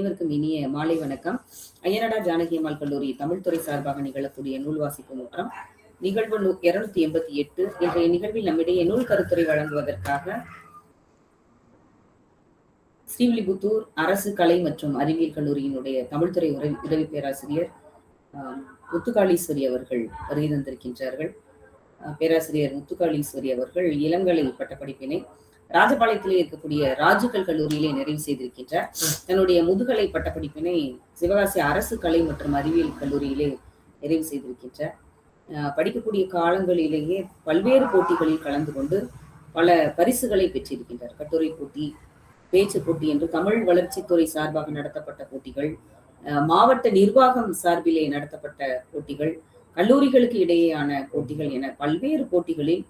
அனைவருக்கும் இனிய மாலை வணக்கம். ஐயனடா ஜானகி அம்மாள் கல்லூரி தமிழ் துறை சார்பாக நிகழக்கூடிய நூல் வாசிப்பு முற்றம் நிகழ்வு 288. இன்றைய நிகழ்வில் நம்மிடையே நூல் கருத்துரை வழங்குவதற்காக ஸ்ரீவில்லிபுத்தூர் அரசு கலை மற்றும் அறிவியல் கல்லூரியினுடைய தமிழ்துறை உதவி பேராசிரியர் முத்துகாளீஸ்வரி அவர்கள் வருகை தந்திருக்கின்றார்கள். பேராசிரியர் முத்துகாளீஸ்வரி அவர்கள் இளங்கலை பட்டப்படிப்பினை ராஜபாளையத்திலே இருக்கக்கூடிய ராஜுக்கல் கல்லூரியிலே நிறைவு செய்திருக்கின்றார். தன்னுடைய முதுகலை பட்டப்படிப்பினை சிவகாசி அரசு கலை மற்றும் அறிவியல் கல்லூரியிலே நிறைவு செய்திருக்கின்றார். படிக்கக்கூடிய காலங்களிலேயே பல்வேறு போட்டிகளில் கலந்து கொண்டு பல பரிசுகளை பெற்றிருக்கின்றார். கட்டுரை போட்டி, பேச்சு போட்டி என்று தமிழ் வளர்ச்சித்துறை சார்பாக நடத்தப்பட்ட போட்டிகள், மாவட்ட நிர்வாகம் சார்பிலே நடத்தப்பட்ட போட்டிகள், கல்லூரிகளுக்கு இடையேயான போட்டிகள் என பல்வேறு போட்டிகளில்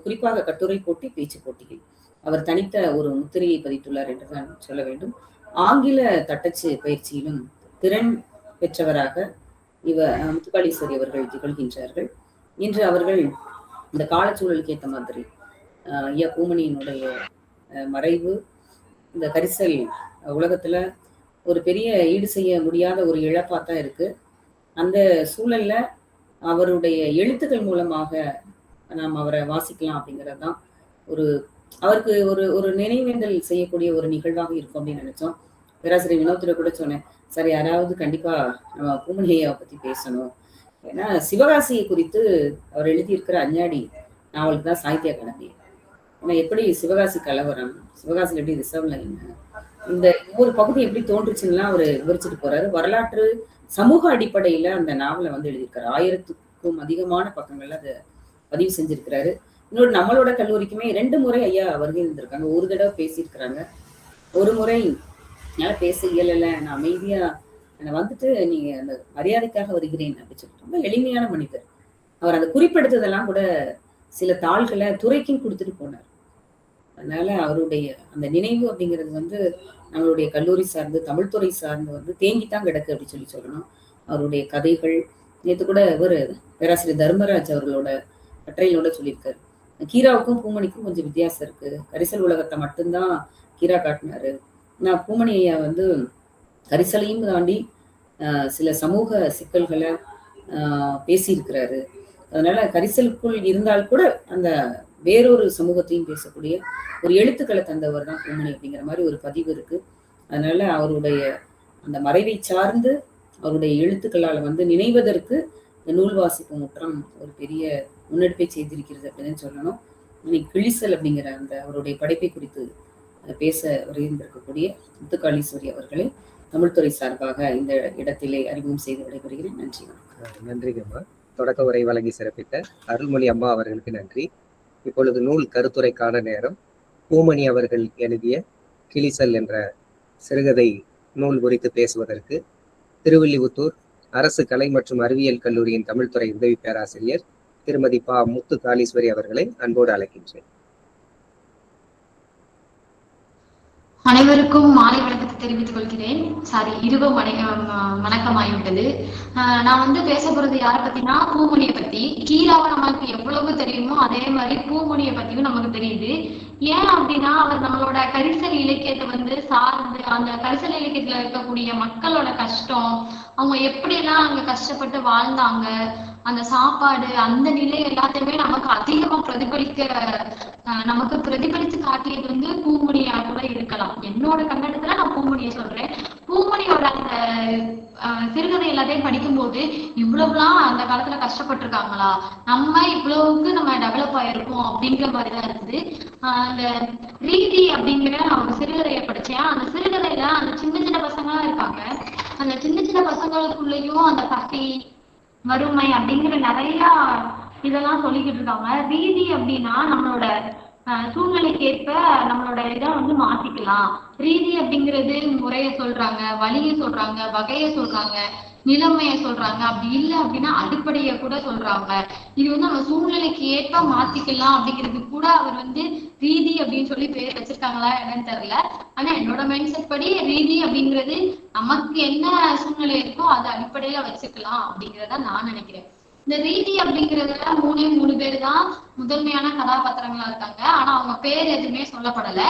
குறிப்பாக கட்டுரை போட்டி, பேச்சு போட்டியில் அவர் தனித்த ஒரு முத்திரையை பதித்துள்ளார் என்றுதான் சொல்ல வேண்டும். ஆங்கில தட்டச்சு பயிற்சியிலும் திறன் பெற்றவராக முத்துகாளீஸ்வரி அவர்கள் திகழ்கின்றார்கள். இன்று அவர்கள் இந்த காலச்சூழலுக்கு ஏற்ற மாதிரி ஐயா பூமணியினுடைய மறைவு இந்த கரிசல் உலகத்துல ஒரு பெரிய ஈடு செய்ய முடியாத ஒரு இழப்பாத்தான் இருக்கு. அந்த சூழல்ல அவருடைய எழுத்துக்கள் மூலமாக நாம் அவரை வாசிக்கலாம் அப்படிங்கிறது தான் அவருக்கு ஒரு நினைவேந்தல் செய்யக்கூடிய ஒரு நிகழ்வாக இருக்கும் அப்படின்னு நினைச்சோம். பேராசிரியர் வினோத்துல கூட சொன்னேன், சரி யாராவது கண்டிப்பா நம்ம பூமணியை பத்தி பேசணும். ஏன்னா சிவகாசியை குறித்து அவர் எழுதியிருக்கிற அஞ்ஞாடி நாவலுக்கு தான் சாகித்ய அகாடமி. ஏன்னா எப்படி சிவகாசி கலவரம், சிவகாசியில் எப்படி ரிசர்வ் லைன், இந்த ஒவ்வொரு பகுதி எப்படி தோன்றுச்சுன்னா அவர் விவரிச்சுட்டு போறாரு. வரலாற்று சமூக அடிப்படையில அந்த நாவலை எழுதியிருக்காரு. 1000க்கும் அதிகமான பக்கங்கள்ல அதை பதிவு செஞ்சிருக்கிறாரு. இன்னொரு நம்மளோட கல்லூரிக்குமே 2 முறை ஐயா வருகை இருந்திருக்காங்க. ஒரு தடவை பேசியிருக்கிறாங்க, ஒரு முறை என்னால பேச இயலல, நான் அமைதியா வந்துட்டு நீங்க அந்த மரியாதைக்காக வருகிறேன் அப்படின்னு சொல்லிட்டு ரொம்ப எளிமையான மனிதர். அவர் அந்த குறிப்பெடுத்ததெல்லாம் கூட சில தாள்களை துறைக்கும் கொடுத்துட்டு போனார். அதனால அவருடைய அந்த நினைவு அப்படிங்கிறது நம்மளுடைய கல்லூரி சார்ந்து தமிழ்துறை சார்ந்து தேங்கித்தான் கிடக்கு அப்படின்னு சொல்லணும். அவருடைய கதைகள் நேற்று கூட பேராசிரியர் தர்மராஜ் அவர்களோட கட்டுரையிலோட சொல்லியிருக்காரு. கீராவுக்கும் பூமணிக்கும் கொஞ்சம் வித்தியாசம் இருக்கு. கரிசல் உலகத்தை மட்டும்தான் கீரா காட்டினாரு. நான் பூமணி ஐயா கரிசலையும் தாண்டி சில சமூக சிக்கல்களை பேசியிருக்கிறாரு. அதனால கரிசலுக்குள் இருந்தால் கூட அந்த வேறொரு சமூகத்தையும் பேசக்கூடிய ஒரு எழுத்துக்களை தந்தவர் தான் பூமணி அப்படிங்கிற மாதிரி ஒரு பதிவு இருக்கு. அதனால அவருடைய அந்த மறைவை சார்ந்து அவருடைய எழுத்துக்களால் நினைவதற்கு நூல் வாசிப்பு முற்றம் ஒரு பெரிய முன்னெடுப்பை செய்திருக்கிறது அப்படின்னு சொல்லணும். இன்னைக்கு கிழிசல் அப்படிங்கிற அந்த அவருடைய படைப்பை குறித்து பேச வருகின்றிருக்கக்கூடிய முத்துகாளீஸ்வரி அவர்களை தமிழ்துறை சார்பாக இந்த இடத்திலே அறிமுகம் செய்து விடைபெறுகிறேன். நன்றி. நன்றிங்கம்மா. தொடக்க உரை வழங்கி சிறப்பித்த அருள்மொழி அம்மா அவர்களுக்கு நன்றி. இப்பொழுது நூல் கருத்துரைக்கான நேரம். பூமணி அவர்கள் எழுதிய கிழிசல் என்ற சிறுகதை நூல் குறித்து பேசுவதற்கு திருவில்லிபுத்தூர் அரசு கலை மற்றும் அறிவியல் கல்லூரியின் தமிழ்துறை உதவி பேராசிரியர் திருமதி பா முத்துகாளீஸ்வரி அவர்களை அன்போடு அழைக்கின்றேன். அனைவருக்கும் மாலை வணக்கத்தை தெரிவித்துக் கொள்கிறேன். இரவு வணக்கம் ஆகிவிட்டது. நான் பேச போறது யாரை பத்தினா பூமணியை பத்தி. கீராவை நமக்கு எவ்வளவு தெரியுமோ அதே மாதிரி பூமணியை பத்தியும் நமக்கு தெரியுது. ஏன் அப்படின்னா அவர் நம்மளோட கரிசல் இலக்கியத்தை சார்ந்து அந்த கரிசல் இலக்கியத்துல இருக்கக்கூடிய மக்களோட கஷ்டம், அவங்க எப்படி எல்லாம் அங்க கஷ்டப்பட்டு வாழ்ந்தாங்க, அந்த சாப்பாடு, அந்த நிலை எல்லாத்தையுமே நமக்கு அதிகமா பிரதிபலித்து காட்டியது பூமணியா கூட இருக்கலாம். என்னோட கண்ணடத்துல நான் பூமணியை சொல்றேன். பூமணியோட அந்த சிறுகதை எல்லாத்தையும் படிக்கும்போது இவ்வளவுலாம் அந்த காலத்துல கஷ்டப்பட்டிருக்காங்களா, நம்ம இவ்வளவுக்கு நம்ம டெவலப் ஆயிருக்கோம் அப்படிங்கிற மாதிரிதான் இருக்குது. அந்த ரீதி அப்படிங்கிற ஒரு சிறுகதையை படிச்சேன். அந்த சிறுகதையில அந்த சின்ன சின்ன பசங்களா இருக்காங்க. அந்த சின்ன சின்ன பசங்களுக்குள்ளயும் அந்த பசி, வறுமை அப்படிங்கிற நிறைய இதெல்லாம் சொல்லிக்கிட்டு இருக்காங்க. ரீதி அப்படின்னா நம்மளோட சூழ்நிலைக்கு ஏற்ப நம்மளோட இதை மாத்திக்கலாம். ரீதி அப்படிங்கிறது முறைய சொல்றாங்க, வழிய சொல்றாங்க, வகைய சொல்றாங்க, நிலைமைய சொல்றாங்க. அப்படி இல்லை அப்படின்னா அடிப்படைய கூட சொல்றாங்க. இது நம்ம சூழ்நிலைக்கு ஏற்ப மாத்திக்கலாம் அப்படிங்கிறது கூட அவர் ரீதி அப்படின்னு சொல்லி பேர் வச்சிருக்காங்களா என்னன்னு தெரியல. ஆனா என்னோட மைண்ட் செட் படி ரீதி அப்படிங்கிறது நமக்கு என்ன சூழ்நிலை இருக்கோ அதை அடிப்படையில வச்சுக்கலாம் அப்படிங்கிறத நான் நினைக்கிறேன். இந்த ரீதி அப்படிங்கிறதுல 3 பேர் தான் முதன்மையான கதாபாத்திரங்களா இருக்காங்க. ஆனா அவங்க பேர் எதுவுமே சொல்லப்படல.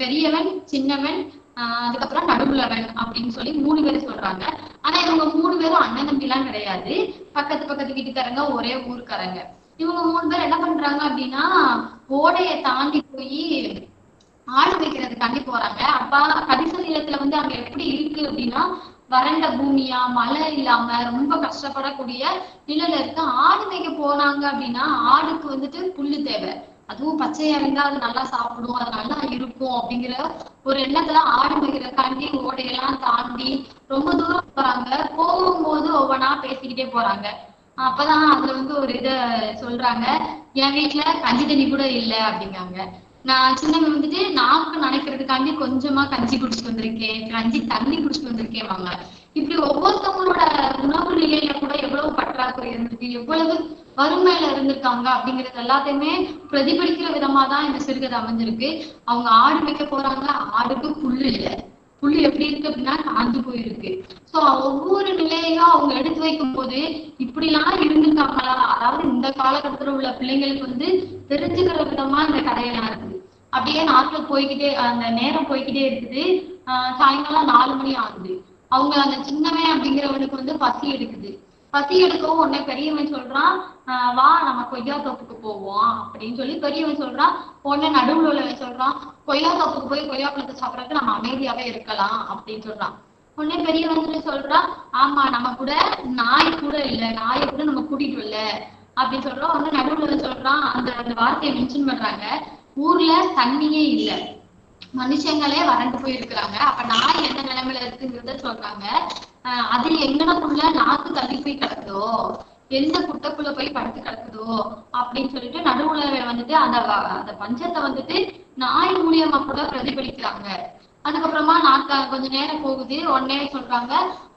பெரியவன், சின்னவன், அதுக்கப்புறம் நடுவுலவன் அப்படின்னு சொல்லி 3 பேரும் சொல்றாங்க. ஆனா இவங்க 3 பேரும் அண்ணன் தம்பி எல்லாம் கிடையாது, பக்கத்து பக்கத்து வீட்டுக்காரங்க, ஒரே ஊருக்காரங்க. இவங்க 3 பேர் என்ன பண்றாங்க அப்படின்னா ஓடைய தாண்டி போய் ஆடு வைக்கிறதுக்காண்டி போறாங்க. அப்ப கரிசல் நிலத்துல வந்து அங்க எப்படி இருக்கு அப்படின்னா வறண்ட பூமியா, மழை இல்லாம ரொம்ப கஷ்டப்படக்கூடிய நிழல இருக்கு. ஆடு மேய்க்க போனாங்க அப்படின்னா ஆடுக்கு வந்துட்டு புல்லு தேவை, அதுவும் பச்சையா இருந்தா அது நல்லா சாப்பிடும், அது நல்லா இருக்கும் அப்படிங்கிற ஒரு எண்ணத்துல ஆடு மேய்க்கிறதுக்காண்டி ஓடையெல்லாம் தாண்டி ரொம்ப தூரம் போறாங்க. போகும்போது ஒவ்வொன்றா பேசிக்கிட்டே போறாங்க. அப்பதான் அதுல வந்து ஒரு இத சொல்றாங்க, என் வீட்டுல கஞ்சி தண்ணி கூட இல்லை அப்படிங்காங்க. நான் சின்னவன் வந்துட்டு நாக்கு நினைக்கிறதுக்காண்டி கொஞ்சமா கஞ்சி குடிச்சிட்டு வந்திருக்கேன், கஞ்சி தண்ணி குடிச்சிட்டு வந்திருக்கேன் வாங்க. இப்படி ஒவ்வொருத்தவங்களோட உணவு நிலையில கூட எவ்வளவு பற்றாக்குறை இருந்திருக்கு, எவ்வளவு வறுமையில இருந்திருக்காங்க அப்படிங்கிறது எல்லாத்தையுமே பிரதிபலிக்கிற விதமா தான் இந்த சிறுகதை அமைஞ்சிருக்கு. அவங்க ஆடு வைக்க போறாங்க, ஆடுக்கு புல்லு இல்லை, புல்லு எப்படி இருக்கு அப்படின்னா காஞ்சு போயிருக்கு. சோ ஒவ்வொரு நிலையையும் அவங்க எடுத்து வைக்கும் போது இப்படி எல்லாம் இருந்திருக்காங்களா, அதாவது இந்த காலகட்டத்துல உள்ள பிள்ளைங்களுக்கு வந்து தெரிஞ்சுக்கிற விதமா இந்த கதையெல்லாம் இருக்குது. அப்படியே நாட்கள் போய்கிட்டே அந்த நேரம் போய்கிட்டே இருக்குது. சாயங்காலம் 4 மணி ஆகுது. அவங்க அந்த சின்னவன் அப்படிங்கிறவனுக்கு வந்து பசி எடுக்குது. பசி எடுக்கவும் உடனே பெரியவன் சொல்றான், வா நம்ம கொய்யா தோப்புக்கு போவோம் அப்படின்னு சொல்லி பெரியவன் சொல்றான். உடனே நடுவுல உள்ளவன் சொல்றான், கொய்யா தோப்புக்கு போய் கொய்யா பழத்தை சாப்பிடறதுக்கு நம்ம அமைதியாவே இருக்கலாம் அப்படின்னு சொல்றான். உடனே பெரியவன் வந்துட்டு சொல்றான், ஆமா நம்ம கூட நாய் கூட இல்ல, நாயை கூட நம்ம கூட்டிட்டு வரல அப்படின்னு சொல்றோம். உடனே நடுவுல சொல்றான், அந்த வார்த்தையை மென்ஷன் பண்றாங்க, ஊர்ல தண்ணியே இல்ல, மனுஷங்களே வறண்டு போயிருக்கிறாங்க, அப்ப நாய் என்ன நிலைமையில இருக்குங்கிறத சொல்றாங்க. அது எங்கனக்குள்ள நாக்கு தள்ளி போய் கிடக்குதோ, எந்த குட்டைக்குள்ள போய் படுத்து கிடக்குதோ அப்படின்னு சொல்லிட்டு நடுவுல வந்துட்டு அந்த பஞ்சத்தை வந்துட்டு நாய் மூலியமா கூட பிரதிபலிக்கிறாங்க. அதுக்கப்புறமா கொஞ்ச நேரம் போகுது. உடனே சொல்றாங்க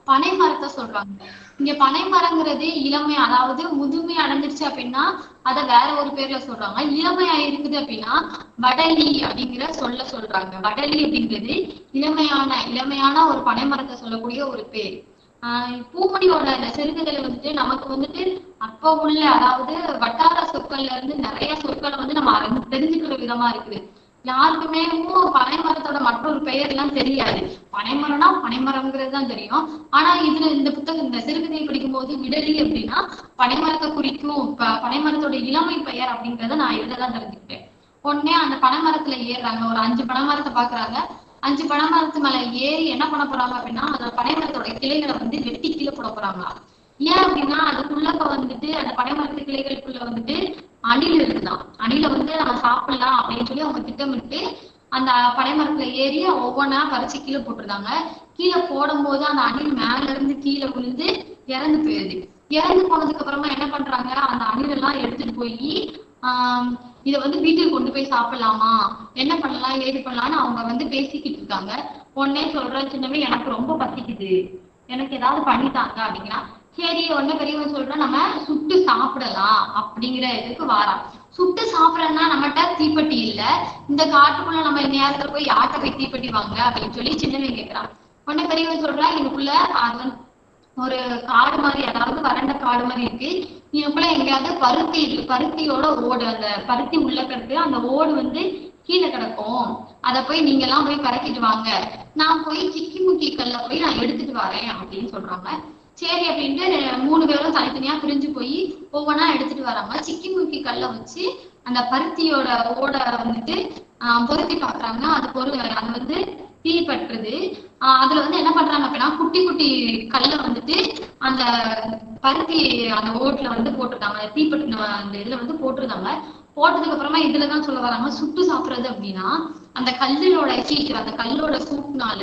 பனை மரத்தை சொல்றாங்க. இங்க பனை மரங்கிறது இளமை, அதாவது முதுமை அடைஞ்சிருச்சு அப்படின்னா அதை வேற ஒரு பேர்ல சொல்றாங்க. இளமையா இருக்குது அப்படின்னா வடலி அப்படிங்கிற சொல்றாங்க. வடலி அப்படிங்கிறது இளமையான ஒரு பனை மரத்தை சொல்லக்கூடிய ஒரு பேர். பூமணியோட அந்த சிறுகதையில வந்துட்டு நமக்கு வந்துட்டு அப்ப உள்ள, அதாவது வட்டார சொற்கள்ல இருந்து நிறைய சொற்களை வந்து நம்ம தெரிஞ்சுக்கிற விதமா இருக்குது. யாருக்குமே பனை மரத்தோட மற்றொரு பெயர் எல்லாம் தெரியாது. பனைமரம்னா பனைமரம்ங்கிறது தான் தெரியும். ஆனா இதுல இந்த சிறுகதையை படிக்கும் போது விடலி அப்படின்னா பனைமரத்தை குறிக்கும், பனைமரத்தோட இளமை பெயர் அப்படிங்கறத நான் இதுலதான் தெரிஞ்சுக்கிட்டேன். உடனே அந்த பனைமரத்துல ஏறுறாங்க. ஒரு 5 பனைமரத்தை பாக்குறாங்க. 5 பனைமரத்து மேல ஏறி என்ன பண்ண போறாங்க அப்படின்னா அந்த பனைமரத்தோட கிளைகளை வந்து வெட்டி கீழே போட போறாங்களா. ஏன் அப்படின்னா அதுக்குள்ள வந்துட்டு அந்த பனைமரத்து கிளைகளுக்குள்ள வந்துட்டு அணில் இருக்குதான். அணில வந்து நம்ம சாப்பிடலாம் அப்படின்னு சொல்லி அவங்க திட்டமிட்டு அந்த பனைமரத்துல ஏறி ஒவ்வொன்றா பறிச்சு கீழே போட்டுருந்தாங்க. கீழே போடும் போது அந்த அணில் மேல இருந்து கீழே விழுந்து இறந்து போயிருது. இறந்து போனதுக்கு அப்புறமா என்ன பண்றாங்க, அந்த அணில் எல்லாம் எடுத்துட்டு போய் இத வந்து வீட்டுக்கு கொண்டு போய் சாப்பிடலாமா, என்ன பண்ணலாம் ஏது பண்ணலாம்னு அவங்க வந்து பேசிக்கிட்டு இருக்காங்க. உடனே சொல்ற சின்னவே எனக்கு ரொம்ப பசிக்குது, எனக்கு ஏதாவது பண்ணித்தாங்க அப்படிங்கிறான். சரி உடனே பெரியவன் சொல்றான், நம்ம சுட்டு சாப்பிடலாம் அப்படிங்கிற இதுக்கு வாரான். சுட்டு சாப்பிடறதுன்னா நம்மகிட்ட தீப்பெட்டி இல்ல, இந்த காட்டுக்குள்ள நம்ம நேரத்துல போய் யார்கிட்ட போய் தீப்பெட்டி வாங்க அப்படின்னு சொல்லி சின்னவன் கேட்கிறான். உடனே பெரியவன் சொல்றான், இதுக்குள்ள அது ஒரு காடு மாதிரி, அதாவது வறண்ட காடு மாதிரி இருக்கு, இதுக்குள்ள எங்கேயாவது பருத்தியோட ஓடு, அந்த பருத்தி உள்ள கிடக்கு, அந்த ஓடு வந்து கீழே கிடக்கும், அதை போய் நீங்க எல்லாம் போய் பறக்கிட்டு வாங்க, நான் போய் சிக்கி முக்கி கல்ல போய் நான் எடுத்துட்டு வரேன் அப்படின்னு சொல்றாங்க. சரி அப்படின்ட்டு 3 பேரும் தனித்தனியா பிரிஞ்சு போய் ஒவ்வொன்றா எடுத்துட்டு வராங்க. சிக்கி முக்கி கல்ல வச்சு அந்த பருத்தியோட ஓட வந்துட்டு பொருத்தி பாக்குறாங்க. அது வந்து தீ பற்றுது. அதுல வந்து என்ன பண்றாங்க அப்படின்னா குட்டி குட்டி கல்ல வந்துட்டு அந்த பருத்தி அந்த ஓட்டுல வந்து போட்டிருக்காங்க, தீப்பற்றின அந்த இதுல வந்து போட்டிருந்தாங்க. போட்டதுக்கு அப்புறமா இதுலதான் சொல்ல வராங்க, சுட்டு சாப்பிடுறது அப்படின்னா அந்த கல்லோட ஹீட், அந்த கல்லோட சூட்னால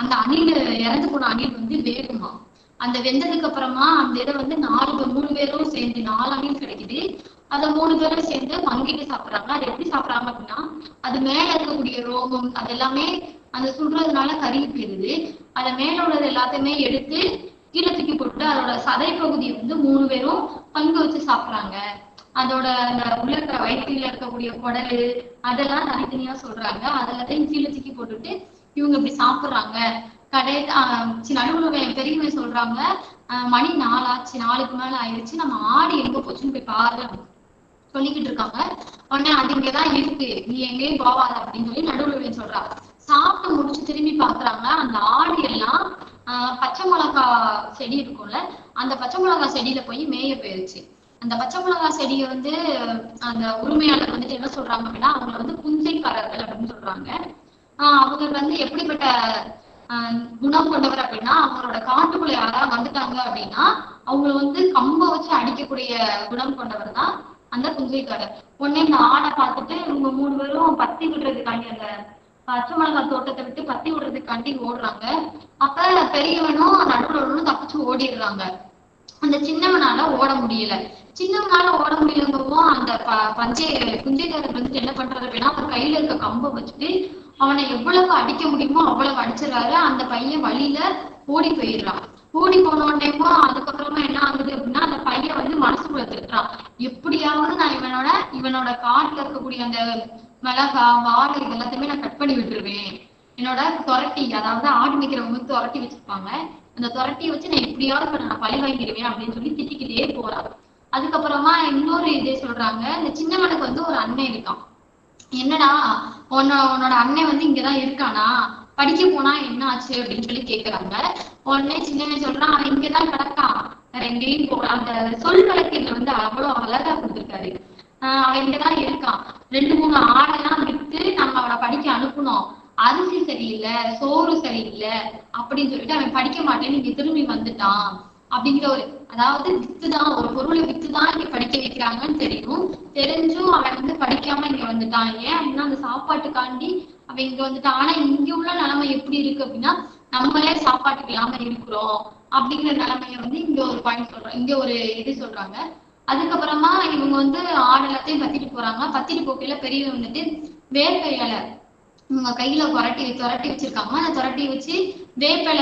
அந்த அணில், இறந்து போன அணில் வந்து வேகுமா. அந்த வெந்ததுக்கு அப்புறமா அந்த இதை வந்து 3 பேரும் சேர்ந்து 4 அணில் கிடைக்குது. அதை 3 பேரும் சேர்ந்து பங்கிட்டு சாப்பிடுறாங்க. அது எப்படி சாப்பிடுறாங்க அப்படின்னா அது மேல இருக்கக்கூடிய ரோமம் அது எல்லாமே அந்த சுடுறதுனால கருகி போயிருது. அதை மேல உள்ளது எல்லாத்தையுமே எடுத்து கீழே தூக்கி போட்டு அதோட சதை பகுதியை வந்து 3 பேரும் பங்கு வச்சு சாப்பிடுறாங்க. அதோட அந்த உள்ள இருக்கிற வயிற்றுல இருக்கக்கூடிய குடலு அதெல்லாம் தனித்தனியா சொல்றாங்க. அதெல்லாத்தையும் கீழே தூக்கி போட்டுட்டு இவங்க இப்படி சாப்பிடுறாங்க. நடுவுல பெரியவங்க சொல்றாங்க, மணி 4 ஆச்சு, 4க்கு மேல ஆயிடுச்சு, நம்ம ஆடு எங்க போச்சுன்னு போய் பாரு சொல்லிக்கிட்டு இருக்காங்க. உடனே அது இங்கதான் இருக்கு, நீ எங்கேயும் போவாத அப்படின்னு சொல்லி நடுவுல சொல்றா. சாப்பிட்டு முடிச்சு திரும்பி பாக்குறாங்க, அந்த ஆடு எல்லாம் பச்சை மிளகா செடி இருக்கும்ல, அந்த பச்சை மிளகா செடியில போய் மேய போயிருச்சு. அந்த பச்சை மிளகா செடியை வந்து அந்த உரிமையாளர் வந்துட்டு என்ன சொல்றாங்க அப்படின்னா, அவங்களை வந்து புஞ்சைக்காரர்கள் அப்படின்னு சொல்றாங்க. அவங்க வந்து எப்படிப்பட்ட குணம் கொண்டவர் அப்படின்னா, அவங்களோட காட்டுக்குள்ள யாராவது வந்துட்டாங்க அப்படின்னா அவங்களை வந்து கம்ப வச்சு அடிக்கக்கூடிய குணம் கொண்டவர் தான் அந்த புஞ்சைக்காரர். உடனே இந்த ஆடை பார்த்துட்டு இவங்க 3 பேரும் பத்தி விடுறதுக்காண்டி அந்த பச்சை மிளகா தோட்டத்தை விட்டு பத்தி விடுறதுக்காண்டி ஓடுறாங்க. அப்ப பெரியவனும் நடுவுறவனும் தப்பிச்சு ஓடிடுறாங்க. அந்த சின்னவனால ஓட முடியல. சின்னவனால ஓட முடியலங்கவும் அந்த புஞ்சைக்காரர் வந்துட்டு என்ன பண்றாரு அப்படின்னா, அவர் கையில இருக்க கம்பை வச்சுட்டு அவனை எவ்வளவு அடிக்க முடியுமோ அவ்வளவு அடிச்சிடறாரு. அந்த பையன் வழியில ஓடி போயிடுறான். ஓடி போன உடனேமோ அதுக்கப்புறமா என்ன ஆகுது அப்படின்னா, அந்த பையன் வந்து மனசுக்குள்ள திட்டுறான், எப்படியாவது நான் இவனோட காட்டுல இருக்கக்கூடிய அந்த மிளகா வாழை இது எல்லாத்தையுமே நான் கட் பண்ணி விட்டுருவேன். என்னோட துரட்டி, அதாவது ஆடு மேய்க்கிறவங்க துரட்டி வச்சிருப்பாங்க, அந்த துரட்டியை வச்சு நான் எப்படியாவது நான் பழி வாங்கிடுவேன் அப்படின்னு சொல்லி திட்டிக்கிட்டே போறான். அதுக்கப்புறமா இன்னொரு இதே சொல்றாங்க, இந்த சின்னவனுக்கு வந்து ஒரு அண்ணன் இருக்கான். என்னடா உன்னோட அண்ணன் வந்து இங்கதான் இருக்கானா, படிக்க போனா என்ன ஆச்சு அப்படின்னு சொல்லி கேக்குறாங்க. உடனே சின்னவன் சொல்றான், அவன் இங்கதான் கிடக்கான், வேற எங்கேயும் போறான். அந்த சொல் வழக்கில் வந்து அவ்வளவு அழகா கொடுத்துருக்காரு. அவன் இங்கதான் இருக்கான், 2-3 ஆடெல்லாம் விட்டு நம்ம அவனை படிக்க அனுப்பணும், அரிசி சரியில்லை, சோறு சரியில்லை அப்படின்னு சொல்லிட்டு அவன் படிக்க மாட்டேன்னு இங்க திரும்பி வந்துட்டான் அப்படிங்கிற ஒரு, அதாவது வித்துதான், ஒரு பொருளை வித்துதான் இங்க படிக்க வைக்கிறாங்கன்னு தெரிஞ்சும் அவன் வந்து படிக்காம இங்க வந்துட்டான். ஏன் அப்படின்னா அந்த சாப்பாட்டுக்காண்டி அவன் இங்க வந்துட்டான். ஆனா இங்க உள்ள நிலைமை எப்படி இருக்கு அப்படின்னா, நம்மளே சாப்பாட்டுக்கு இல்லாம இருக்கிறோம் அப்படிங்கிற நிலைமைய வந்து இங்க ஒரு பாயிண்ட் சொல்றோம், இங்க ஒரு இது சொல்றாங்க. அதுக்கப்புறமா இவங்க வந்து ஆடு எல்லாத்தையும் பத்திட்டு போறாங்க. பத்திட்டு போக்கையில பெரியவங்க வந்துட்டு வேப்ப இலை இவங்க கையில துரட்டி வச்சிருக்காங்க. அந்த துரட்டி வச்சு வேப்ப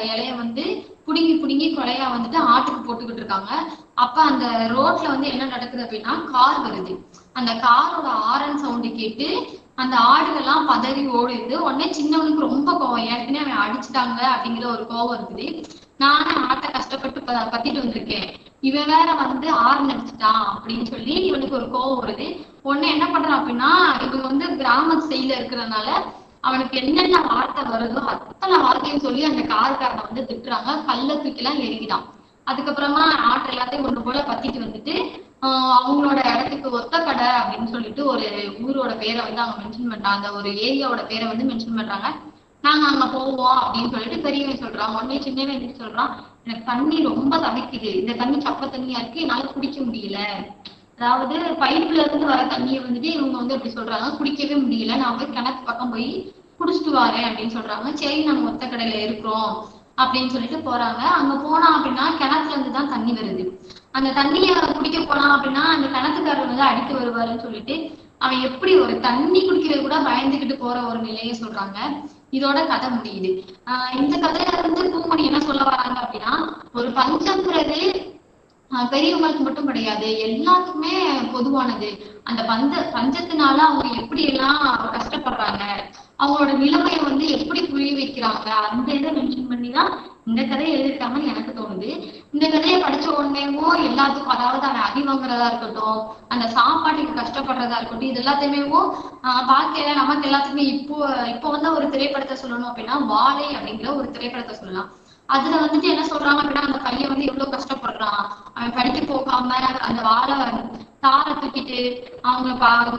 இலைய வந்து புடுங்கி கொலையா வந்துட்டு ஆட்டுக்கு போட்டுக்கிட்டு இருக்காங்க. அப்ப அந்த ரோட்ல வந்து என்ன நடக்குது அப்படின்னா, கார் வருது. அந்த காரோட ஆரன் சவுண்டு கேட்டு அந்த ஆடுகள்லாம் பதறி ஓடுது. உடனே சின்னவனுக்கு ரொம்ப கோவம், ஏற்கனவே அவன் அடிச்சுட்டாங்க அப்படிங்கிற ஒரு கோவம் இருக்குது. நானே ஆட்டை கஷ்டப்பட்டு பத்திட்டு வந்திருக்கேன், இவன் வேற வந்து ஆரன் அடிச்சுட்டான் அப்படின்னு சொல்லி இவனுக்கு ஒரு கோவம் வருது. உடனே என்ன பண்றான் அப்படின்னா, இவங்க வந்து கிராம சைடுல இருக்கிறதுனால அவனுக்கு என்னென்ன வார்த்தை வருதோ அத்தனை வார்த்தையும் சொல்லி அந்த காருக்காரனை வந்து திட்டுறாங்க. கல்ல தூக்கிலாம் எரிக்கிறான். அதுக்கப்புறமா ஆட்டை எல்லாத்தையும் ஒன்று போல பத்திட்டு வந்துட்டு அவங்களோட இடத்துக்கு ஒத்த கடை அப்படின்னு சொல்லிட்டு ஒரு ஊரோட பேரை வந்து அவங்க மென்ஷன் பண்றாங்க, அந்த ஒரு ஏரியாவோட பேரை வந்து மென்ஷன் பண்றாங்க. நாங்க அங்க போவோம் அப்படின்னு சொல்லிட்டு பெரியவன் சொல்றான். உடனே சின்னவன் என்ன சொல்றான், எனக்கு தண்ணி ரொம்ப தவிக்குது, இந்த தண்ணி சப்ப தண்ணியா இருக்கு, என்னால குடிக்க முடியல. அதாவது பைப்ல இருந்து வர தண்ணியை வந்துட்டு இவங்க வந்து எப்படி சொல்றாங்க, குடிக்கவே முடியல, நான் போய் கிணத்து பக்கம் போய் குடிச்சிட்டு வரேன் அப்படின்னு சொல்றாங்க. சரி நம்ம ஒத்த கடையில இருக்கிறோம் அப்படின்னு சொல்லிட்டு போறாங்க. அங்க போனா அப்படின்னா கிணத்துல இருந்துதான் தண்ணி வருது. அந்த தண்ணிய குடிக்க போனான் அப்படின்னா அந்த கிணத்துக்காரர் வந்து அடிக்க வருவாருன்னு சொல்லிட்டு அவன் எப்படி ஒரு தண்ணி குடிக்கிறது கூட பயந்துகிட்டு போற ஒரு நிலையை சொல்றாங்க. இதோட கதை முடியுது. இந்த கதையில இருந்து பூமணி என்ன சொல்ல வராங்க அப்படின்னா, ஒரு பஞ்சம்ங்கிறது பெரியவங்களுக்கு மட்டும் கிடையாது, எல்லாத்துக்குமே பொதுவானது. அந்த பஞ்சத்தினால அவங்க எப்படி எல்லாம் கஷ்டப்படுறாங்க, அவங்களோட நிலைமையை வந்து எப்படி புரிய வைக்கிறாங்க, அந்த இதை மென்ஷன் பண்ணிதான் இந்த கதையை எழுதிருக்காங்கன்னு எனக்கு தோணுது. இந்த கதையை படிச்ச உடனேவோ எல்லாத்துக்கும், அதாவது அவன் அடி வாங்குறதா இருக்கட்டும், அந்த சாப்பாட்டுக்கு கஷ்டப்படுறதா இருக்கட்டும், இது எல்லாத்தையுமேவோ பார்க்கல நமக்கு எல்லாத்துக்குமே இப்போ வந்து ஒரு திரைப்படத்தை சொல்லணும் அப்படின்னா வாழை அப்படிங்கிற ஒரு திரைப்படத்தை சொல்லலாம். அதுல வந்துட்டு என்ன சொல்றாங்க அப்படின்னா, அந்த பையன் வந்து எவ்வளவு கஷ்டப்படுறான், அவன் படிக்க போகாம அந்த வாழை தாரை தூக்கிட்டு அவங்க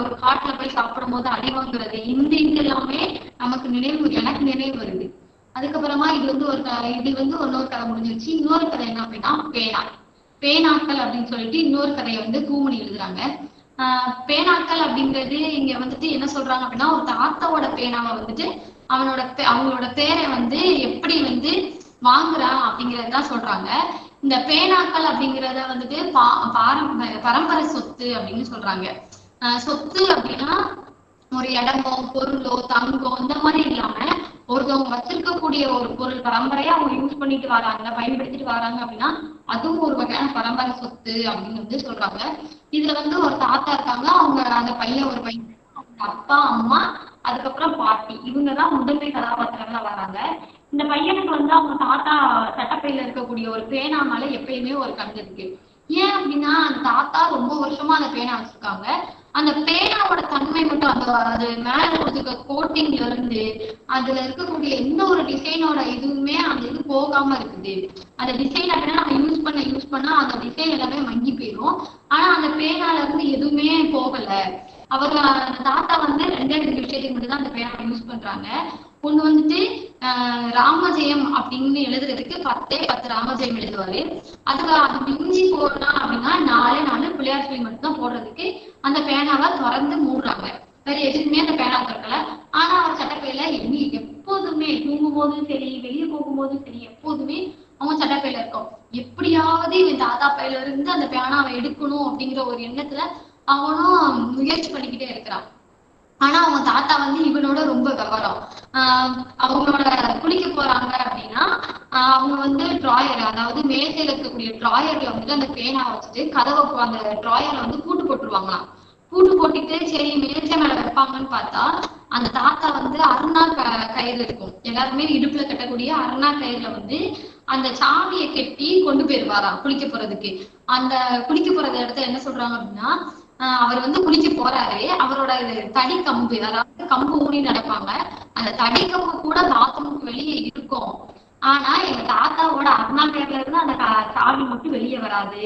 ஒரு காட்டுல போய் சாப்பிடும் போது அடி வாங்குறது, இந்த இது எல்லாமே எனக்கு நினைவு வருது. அதுக்கப்புறமா இது வந்து இன்னொரு கதை முடிஞ்சிருச்சு. இன்னொரு கதை என்ன அப்படின்னா பேனாக்கள் அப்படின்னு சொல்லிட்டு இன்னொரு கதையை வந்து பூமணி எழுதுறாங்க. பேனாக்கள் அப்படிங்கிறது இங்க வந்துட்டு என்ன சொல்றாங்க அப்படின்னா, ஒரு தாத்தாவோட பேனாவை வந்துட்டு அவங்களோட பேரை வந்து எப்படி வந்து வாங்குறான் அப்படிங்கறதுதான் சொல்றாங்க. இந்த பேனாக்கள் அப்படிங்கிறத வந்துட்டு பரம்பரை சொத்து அப்படின்னு சொல்றாங்க. சொத்து அப்படின்னா ஒரு இடமோ பொருளோ தங்கம் இந்த மாதிரி இல்லாம ஒருத்தவங்க வச்சிருக்கக்கூடிய ஒரு பொருள் பரம்பரையா அவங்க யூஸ் பண்ணிட்டு வராங்க, பயன்படுத்திட்டு வராங்க அப்படின்னா அதுவும் ஒரு வகையான பரம்பரை சொத்து அப்படின்னு வந்து சொல்றாங்க. இதுல வந்து ஒரு தாத்தா இருக்காங்க, அவங்க அந்த ஒரு பையன், அவங்க அப்பா அம்மா அதுக்கப்புறம் பாட்டி, இவங்கதான் முதன்மை கதாபாத்திரங்களா வராங்க. இந்த பையனுக்கு வந்து அவங்க தாத்தா சட்டப்பையில இருக்கக்கூடிய ஒரு பேனானால எப்பயுமே ஒரு கண் இருக்கு. ஏன் அப்படின்னா அந்த தாத்தா ரொம்ப வருஷமா அந்த பேனா வச்சிருக்காங்க. அந்த பேனாவோட தன்மை மட்டும் அந்த அது மேல கொடுத்துருக்க கோட்டிங்ல இருந்து அதுல இருக்கக்கூடிய எந்த ஒரு டிசைனோட இதுவுமே அந்த இது போகாம இருக்குது. அந்த டிசைன் அப்படின்னா நம்ம யூஸ் பண்ணா அந்த டிசைன் எல்லாமே மங்கி போயிடும். ஆனா அந்த பேனால இருந்து எதுவுமே போகல. அவங்க அந்த தாத்தா வந்து ரெண்டு விஷயத்துக்கு மட்டும் தான் அந்த பேனாவை யூஸ் பண்றாங்க. ஒண்ணு வந்துட்டு ராமஜெயம் அப்படின்னு எழுதுறதுக்கு 10 ராமஜெயம் எழுதுவாரு. அதுக்கு அது மிஞ்சி போடலாம் அப்படின்னா 4 பிள்ளையார் சொல்லி மட்டும்தான் போடுறதுக்கு அந்த பேனாவை திறந்து மூடுறாங்க. வேற எதுக்குமே அந்த பேனா திறக்கல. ஆனா அவர் சட்டப்பையில எப்போதுமே தூங்கும் போதும் சரி, வெளியே போகும்போதும் சரி, எப்போதுமே அவங்க சட்டப்பையில இருக்கும். எப்படியாவது இவன் தாத்தா பையில இருந்து அந்த பேனாவை எடுக்கணும் அப்படிங்கிற ஒரு எண்ணத்துல அவனும் முயற்சி பண்ணிக்கிட்டே இருக்கிறான். ஆனா அவங்க தாத்தா வந்து இவனோட ரொம்ப விவரம். அவங்களோட குளிக்க போறாங்க அப்படின்னா அவங்க வந்து டிராயர், அதாவது மேசையில இருக்கக்கூடிய டிராயர்ல வந்துட்டு அந்த பேனா வச்சுட்டு கதவை அந்த டிராயர்ல வந்து பூட்டு போட்டுருவாங்களாம். பூட்டு போட்டுட்டு சரி மேசை மேல வைப்பாங்கன்னு பார்த்தா அந்த தாத்தா வந்து அருணா கயிறு இருக்கும், எல்லாருமே இடுப்புல கட்டக்கூடிய அருணா கயிறுல வந்து அந்த சாமியை கெட்டி கொண்டு போயிருவாராம் குளிக்க போறதுக்கு. அந்த குளிக்க போறது இடத்துல என்ன சொல்றாங்க அப்படின்னா அவர் வந்து குளிக்க போறாரு. அவரோட தடி கம்பு, அதாவது கம்பு ஊனி நடப்பாங்க. அந்த தடி கம்பு கூட பாத்ரூமுக்கு வெளியே இருக்கும். ஆனா எங்க தாத்தாவோட அருணா கயிறுல இருந்து அந்த சாவி மட்டும் வெளியே வராது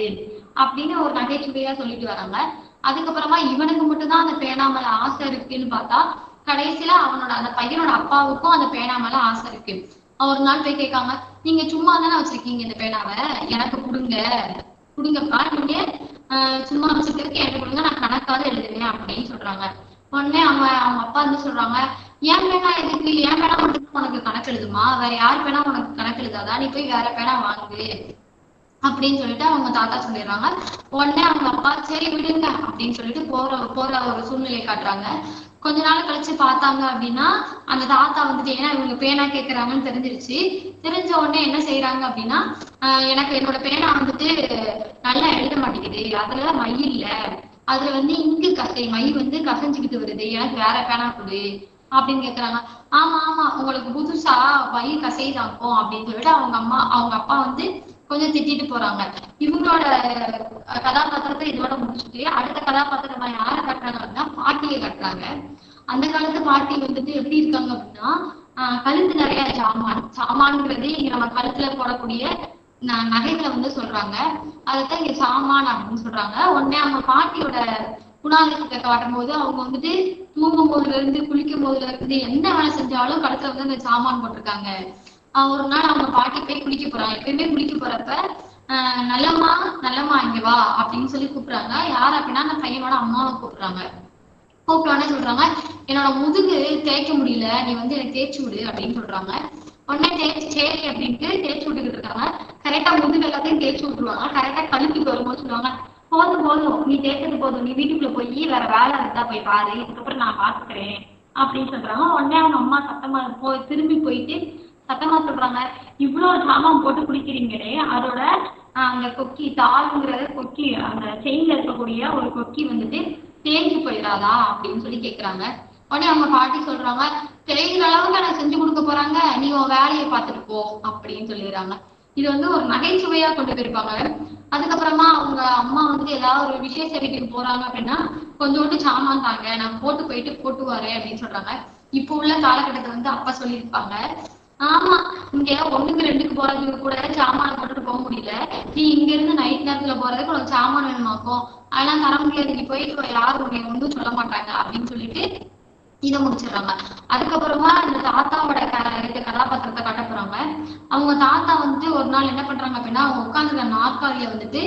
அப்படின்னு ஒரு நகைச்சுவையா சொல்லிட்டு வராங்க. அதுக்கப்புறமா இவனுக்கு மட்டும்தான் அந்த பேனா மேல ஆசை இருக்குன்னு பார்த்தா கடைசியில அவனோட அந்த பையனோட அப்பாவுக்கும் அந்த பேனா மேல ஆசை இருக்கு. ஒரு நாள் போய் கேட்காங்க, நீங்க சும்மா தானே வச்சிருக்கீங்க இந்த பேனாவை, எனக்கு கொடுங்கப்பா, நீங்க சும்மா வச்சுட்டு எனக்கு கொடுங்க, நான் கணக்காவது எழுதுவேன் அப்படின்னு சொல்றாங்க. உடனே அவங்க அப்பா வந்து சொல்றாங்க, ஏன் பேனா எதுக்கு, ஏன் பேனா மட்டும் உனக்கு கணக்கு எழுதுமா, வேற யார் பேனா உனக்கு கணக்கு எழுதாதா, நீ போய் வேற பேனா வாங்கு அப்படின்னு சொல்லிட்டு அவங்க தாத்தா சொல்லிடுறாங்க. உடனே அவங்க அப்பா சரி விடுங்க அப்படின்னு சொல்லிட்டு போற ஒரு சூழ்நிலையை காட்டுறாங்க. கொஞ்ச நாள் கழிச்சு பார்த்தாங்க அப்படின்னா அந்த தாத்தா வந்துட்டு, ஏன்னா இவங்க பேனா கேட்கறாங்கன்னு தெரிஞ்சிருச்சு. தெரிஞ்ச உடனே என்ன செய்யறாங்க அப்படின்னா எனக்கு என்னோட பேனா வந்துட்டு நல்லா எழுத மாட்டேங்குது, அதுல மை இல்ல, அதுல வந்து இங்கு மை வந்து கசஞ்சுக்கிட்டு வருது, எனக்கு வேற பேனா கொடு அப்படின்னு கேக்குறாங்க. ஆமா ஆமா உங்களுக்கு புதுசா மை கசைதாக்கும் அப்படின்னு சொல்லிட்டு அவங்க அப்பா வந்து கொஞ்சம் திட்டிட்டு போறாங்க. இவங்களோட கதாபாத்திரத்தை இதோட முடிச்சுட்டு அடுத்த கதாபாத்திரமா யாரை கட்டுறாங்க அப்படின்னா பாட்டியை கட்டுறாங்க. அந்த காலத்து பாட்டி வந்துட்டு எப்படி இருக்காங்க அப்படின்னா கழுத்து நிறைய சாமான்ங்கிறது இங்க நம்ம கழுத்துல போடக்கூடிய நகைகளை வந்து சொல்றாங்க. அதைத்தான் இங்க சாமான் அப்படின்னு சொல்றாங்க. உடனே அவங்க பாட்டியோட குணாதிசயத்தை காட்டும் போது அவங்க வந்துட்டு தூங்கும் போதுல இருந்து குளிக்கும் போதுல இருந்து எந்த வேலை செஞ்சாலும் கழுத்துல வந்து அந்த சாமான் போட்டிருக்காங்க. ஒரு நாள் அவங்க பாட்டி போய் குளிக்க போறாங்க. எப்பயுமே குளிக்க போறப்ப நல்லம்மா இங்க வா அப்படின்னு சொல்லி கூப்பிடுறாங்க. யார் அப்படின்னா அந்த பையனோட அம்மாவை கூப்பிடுறாங்க. கூப்பிட்டோன்னே சொல்றாங்க, என்னோட முதுகு தேய்க்க முடியல, நீ வந்து எனக்கு தேய்ச்சி விடு அப்படின்னு சொல்றாங்க. உடனே சரி அப்படின்ட்டு தேய்ச்சி விட்டுக்கிட்டு இருக்காங்க. கரெக்டா முதுகு எல்லாத்தையும் தேய்ச்சி விட்டுருவாங்க. கரெக்டா கழுத்துக்கு வரும்போது சொல்லுவாங்க, போதும் நீ தேய்ச்சது போதும், நீ வீட்டுக்குள்ள போய் வேற வேலை இருந்தா போய் பாரு, இதுக்கப்புறம் நான் பாத்துக்கிறேன் அப்படின்னு சொல்றாங்க. உடனே அவங்க அம்மா சத்தமா திரும்பி போயிட்டு சத்தமா சொல்றாங்க, இவ்வளவு சாமான் போட்டு குடிக்கிறீங்களே, அதோட அந்த கொக்கி தாளுங்கிற கொக்கி, அந்த செயின்ல இருக்கக்கூடிய ஒரு கொக்கி வந்துட்டு தேஞ்சு போயிடாதா அப்படின்னு சொல்லி கேக்குறாங்க. உடனே அவங்க பாட்டி சொல்றாங்க, தேய்கிற அளவுக்கு எனக்கு செஞ்சு கொடுக்க போறாங்க, நீ உன் வேலையை பார்த்துட்டு போ அப்படின்னு சொல்லிடுறாங்க. இது வந்து ஒரு நகைச்சுவையா கொண்டு போயிருப்பாங்க. அதுக்கப்புறமா அவங்க அம்மா வந்து ஏதாவது ஒரு விசேஷ வீட்டுக்கு போறாங்க அப்படின்னா கொஞ்சோண்டு சாமான் தாங்க, நான் போட்டு வரேன் அப்படின்னு சொல்றாங்க. இப்போ உள்ள காலகட்டத்தை வந்து அப்பா சொல்லியிருப்பாங்க, ஆமா இங்க 1க்கு 2க்கு போறதுக்கு கூட சாமான போட்டுட்டு போக முடியல, நீ இங்க இருந்து நைட் நேரத்துல போறதுக்கு உனக்கு சாமான் வேணுமாக்கும், அதெல்லாம் தர முடியாது, நீ போயிட்டு யாரும் உன்னை ஒன்றும் சொல்ல மாட்டாங்க அப்படின்னு சொல்லிட்டு இதை முடிச்சிடுறாங்க. அதுக்கப்புறமா இந்த தாத்தாவோட கதாபாத்திரத்தை காட்ட போறாங்க. அவங்க தாத்தா வந்துட்டு ஒரு நாள் என்ன பண்றாங்க அப்படின்னா அவங்க உட்காந்துருக்க நாற்காலிய வந்துட்டு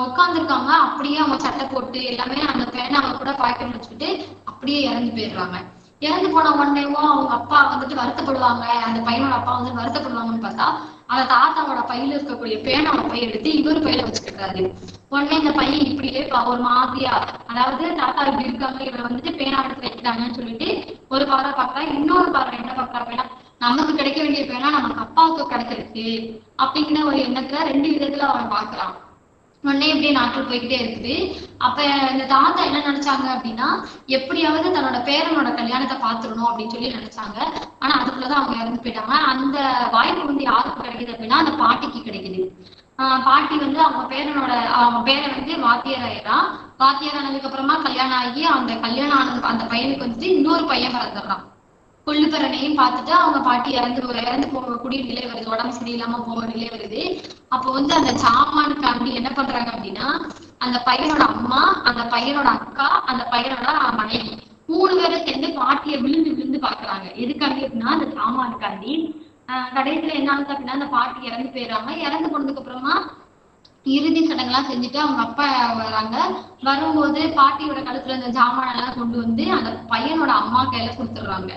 உட்காந்துருக்காங்க. அப்படியே அவங்க சட்டை போட்டு எல்லாமே அந்த பேனாவை கூட பாக்கெட் வச்சுக்கிட்டு அப்படியே இறந்து போயிடுறாங்க. இறந்து போன உடனேவும் அவங்க அப்பா வந்துட்டு வருத்தப்படுவாங்க, அந்த பையனோட அப்பா வந்து வருத்தப்படுவாங்கன்னு பார்த்தா அந்த தாத்தாவோட பையில இருக்கக்கூடிய பேனாவோட பை எடுத்து இவரு பையில வச்சுக்கிட்டாரு. உடனே இந்த பையன் இப்படியே ஒரு மாதிரியா, அதாவது தாத்தா இப்படி இருக்காங்க, இவரை வந்துட்டு பேனா எடுத்து வைக்கிறாங்கன்னு சொல்லிட்டு ஒரு பார்வை பாக்குறா. இன்னொரு பார்வை என்ன பாக்குறா அப்படின்னா நமக்கு கிடைக்க வேண்டிய பேனா நமக்கு அப்பாவுக்கு கிடைச்சிருக்கு அப்படிங்கிற ஒரு எண்ணத்துல 2 விதத்துல அவன் பாக்குறான். உடனே இப்படியே நாட்கள் போய்கிட்டே இருக்குது. அப்ப இந்த தாத்தா என்ன நினைச்சாங்க அப்படின்னா எப்படியாவது தன்னோட பேரனோட கல்யாணத்தை பாத்துடணும் அப்படின்னு சொல்லி நினைச்சாங்க. ஆனா அதுக்குள்ளதான் அவங்க இறந்து போயிட்டாங்க. அந்த வாய்ப்பு வந்து யாருக்கு கிடைக்குது அப்படின்னா அந்த பாட்டிக்கு கிடைக்குது. பாட்டி வந்து அவங்க பேரை வந்து வாத்தியார் ஆயிடுறான். வாத்தியார் ஆனதுக்கு அப்புறமா கல்யாணம் ஆகி அந்த கல்யாணம் ஆனதுக்கு அந்த பையனுக்கு வந்துட்டு இன்னொரு பையன் பிறந்துடுறான். கொள்ளுப்பெறனையும் பார்த்துட்டு அவங்க பாட்டி இறந்து போகக்கூடிய நிலை வருது, உடம்பு சரியில்லாம போக நிலை வருது. அப்போ வந்து அந்த சாமானுக்காண்டி என்ன பண்றாங்க அப்படின்னா, அந்த பையனோட அம்மா, அந்த பையனோட அக்கா, அந்த பையனோட மனைவி 3 பேரும் சேர்ந்து பாட்டியை விழுந்து விழுந்து பாக்குறாங்க. எதுக்காண்டி அப்படின்னா அந்த சாமானுக்காண்டி. கடைசியில என்ன ஆகுது அப்படின்னா அந்த பாட்டி இறந்து போயிடுறாங்க. இறந்து போனதுக்கு அப்புறமா இறுதி சடங்கெல்லாம் செஞ்சுட்டு அவங்க அப்பா வராங்க. வரும்போது பாட்டியோட கழுத்துல இந்த ஜாமான் எல்லாம் கொண்டு வந்து அந்த பையனோட அம்மா கையில கொடுத்துடுறாங்க.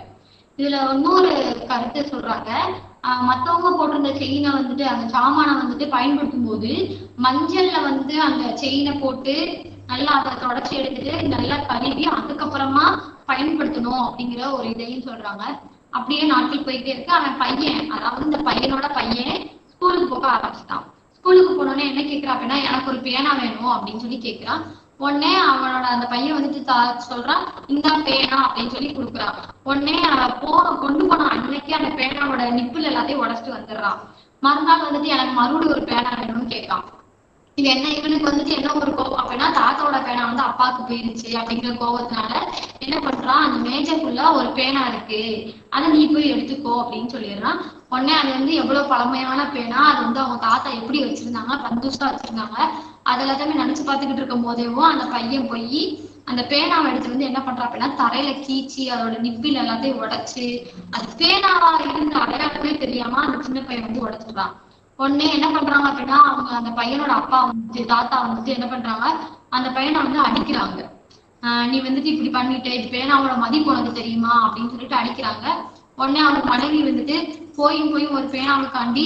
இதுல இன்னொரு கருத்தை சொல்றாங்க. மத்தவங்க போட்டிருந்த செயினை வந்துட்டு அந்த சாமானை வந்துட்டு பயன்படுத்தும் போது மஞ்சள்ல வந்து அந்த செயினை போட்டு நல்லா அதை தொடச்சி எடுத்துட்டு நல்லா கழுவி அதுக்கப்புறமா பயன்படுத்தணும் அப்படிங்கிற ஒரு இதையும் சொல்றாங்க. அப்படியே நாட்கள் போயிட்டே இருக்கு. அவன் பையன், அதாவது இந்த பையனோட பையன் ஸ்கூலுக்கு போக ஆரம்பிச்சுட்டான். ஸ்கூலுக்கு போனோடனே என்ன கேட்கிறான் அப்படின்னா, எனக்கு ஒரு பேனா வேணும் அப்படின்னு சொல்லி கேட்கிறான். உடனே அவனோட அந்த பையன் வந்துட்டு சொல்றான், இந்த பேனா அப்படின்னு சொல்லி கொடுக்குறான். உடனே கொண்டு போன அன்னைக்கு அந்த பேனாவோட நிப்புல எல்லாத்தையும் உடச்சிட்டு வந்துடுறான். மறுநாள் வந்துட்டு எனக்கு மறுபடியும் ஒரு பேனா வேணும்னு கேட்கான். இது என்ன, இவனுக்கு வந்துட்டு என்ன ஒரு கோபம் அப்படின்னா, தாத்தாவோட பேனா வந்து அப்பாவுக்கு போயிருச்சு அப்படிங்கிற கோபத்தினால என்ன பண்றான், அந்த மேஜைக்குள்ள ஒரு பேனா இருக்கு, அதை நீ போய் எடுத்துக்கோ அப்படின்னு சொல்லிடுறான். உடனே அது வந்து எவ்வளவு பழமையான பேனா, அது வந்து அவங்க தாத்தா எப்படி வச்சிருந்தாங்க, பந்துசா வச்சிருந்தாங்க. அது எல்லாத்தையுமே நினைச்சு பார்த்துக்கிட்டு இருக்கும் போதேவும் அந்த பையன் போய் அந்த பேனாவை எடுத்து வந்து என்ன பண்றான் அப்படின்னா தரையில கீச்சி அதோட நிப்பில் எல்லாத்தையும் உடைச்சு, அது பேனாவா இருந்த அடையாளமே தெரியாம அந்த சின்ன பையன் வந்து உடைச்சிடுறான். உடனே என்ன பண்றாங்க அப்படின்னா அவங்க அந்த பையனோட அப்பா வந்துட்டு தாத்தா வந்துட்டு என்ன பண்றாங்க, அந்த பையனை வந்து அடிக்கிறாங்க. நீ வந்துட்டு இப்படி பண்ணிட்ட, இது பேனாவோட மதிப்பு உனக்கு தெரியுமா அப்படின்னு சொல்லிட்டு அடிக்கிறாங்க. உடனே அவங்க மனைவி வந்துட்டு போய் ஒரு பேனாவுக்காண்டி